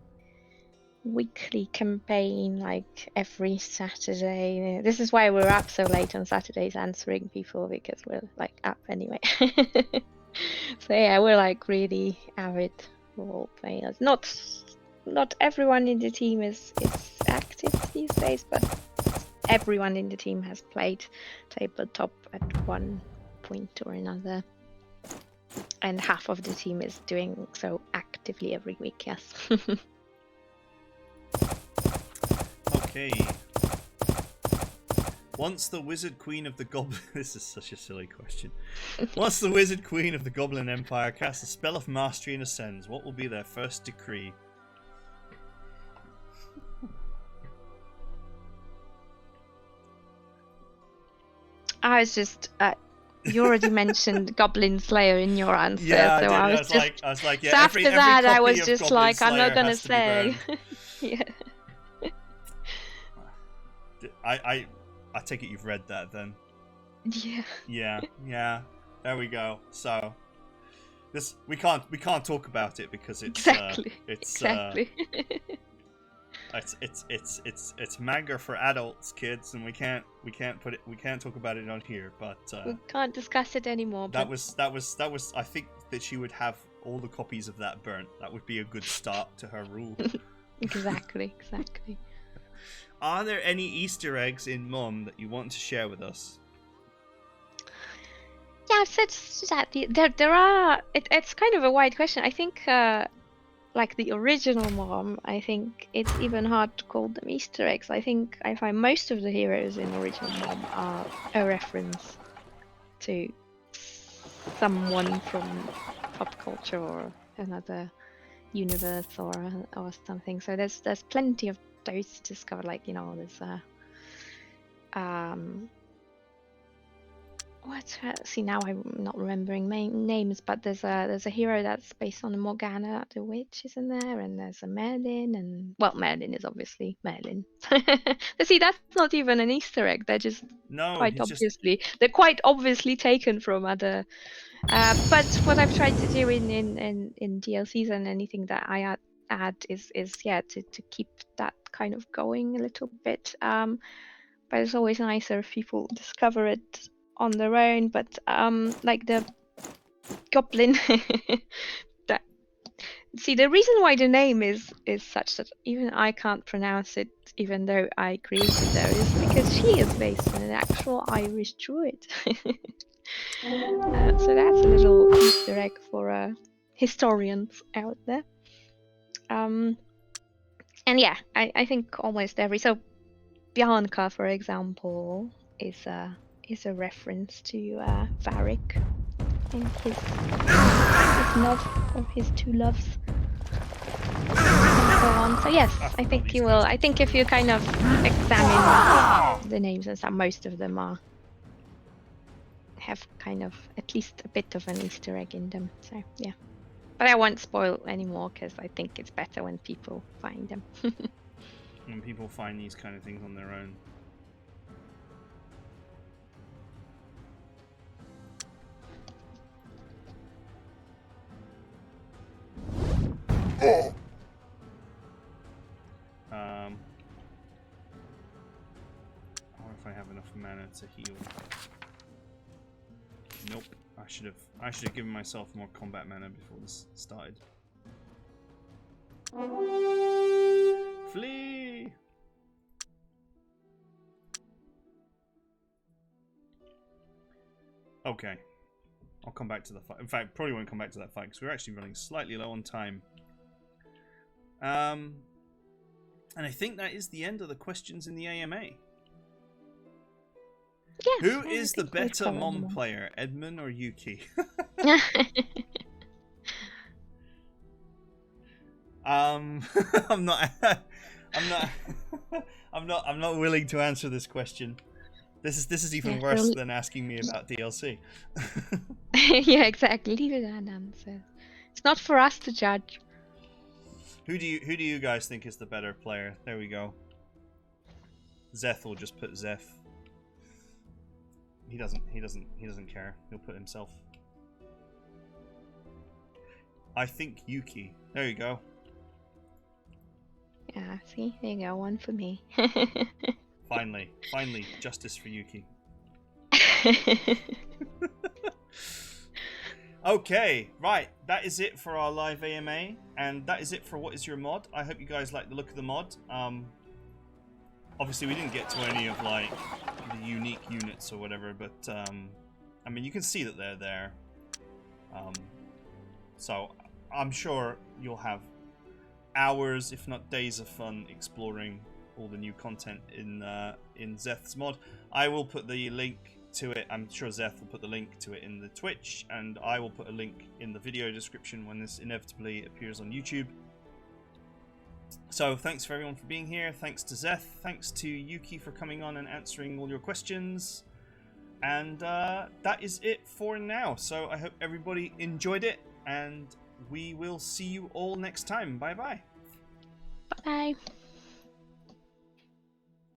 campaign every Saturday. This is why we're up so late on Saturdays answering people, because we're up anyway. So yeah, we're really avid role players. Not everyone in the team is active these days, but everyone in the team has played tabletop at one point or another, and half of the team is doing so actively every week. Yes. Okay. Once the Wizard Queen of the Goblin... This is such a silly question. Once the Wizard Queen of the Goblin Empire casts a spell of mastery and ascends, what will be their first decree? I was just... you already mentioned Goblin Slayer in your answer, yeah, so I was like, yeah. So every after that, I was copy just of Goblin I'm Slayer not gonna has to be say. burned. Yeah. I take it you've read that then. Yeah. Yeah. There we go. So this we can't talk about it because it's exactly. It's manga for adults, kids, and we can't talk about it on here. But we can't discuss it anymore. That was. I think that she would have all the copies of that burnt. That would be a good start to her rule. Exactly. Are there any Easter eggs in Mom that you want to share with us? Yeah, I've said that there are. It's kind of a wide question. I think, the original Mom, I think it's even hard to call them Easter eggs. I think I find most of the heroes in original Mom are a reference to someone from pop culture or another universe or something. So there's plenty of those to discover. There's See, now I'm not remembering names, but there's a hero that's based on a Morgana the Witch, isn't there? And there's a Merlin, and well, Merlin is obviously Merlin. But see, that's not even an Easter egg. They're just No, he's just they're quite obviously taken from other. But what I've tried to do in DLCs and anything that I add is yeah to keep that kind of going a little bit. But it's always nicer if people discover it on their own. But like the goblin that see, the reason why the name is such that even I can't pronounce it, even though I created her, is because she is based on an actual Irish druid. So that's a little Easter egg for historians out there. And yeah, I think almost every so Bianca, for example, is a reference to Varric and his love, or his two loves, and so on. So yes, I think you will. I think if you kind of examine the names and stuff, most of them have kind of at least a bit of an Easter egg in them. So yeah, but I won't spoil anymore because I think it's better when people find them. when people find these kind of things on their own. Or if I have enough mana to heal. Nope. I should have given myself more combat mana before this started. Flee! Okay. I'll come back to the fight. In fact, probably won't come back to that fight because we're actually running slightly low on time. And I think that is the end of the questions in the AMA. Yes, Who is the better Mom player, Edmund or Yuuki? I'm not willing to answer this question. This is even worse than asking me about DLC. Yeah, exactly. Leave it unanswered. It's not for us to judge. Who do you guys think is the better player? There we go. Xeth will just put Xeth. He doesn't care. He'll put himself. I think Yuuki. There you go. Yeah, see, there you go, one for me. Finally, justice for Yuuki. Okay, right, that is it for our live AMA, and that is it for What Is Your Mod. I hope you guys like the look of the mod. Obviously we didn't get to any of like the unique units or whatever, but I mean you can see that they're there. So I'm sure you'll have hours, if not days, of fun exploring all the new content in Xeth's mod. I will put the link to it. I'm sure Xeth will put the link to it in the Twitch, and I will put a link in the video description when this inevitably appears on YouTube. So thanks for everyone for being here. Thanks to Xeth. Thanks to Yuuki for coming on and answering all your questions. And that is it for now. So I hope everybody enjoyed it, and we will see you all next time. Bye bye. Bye.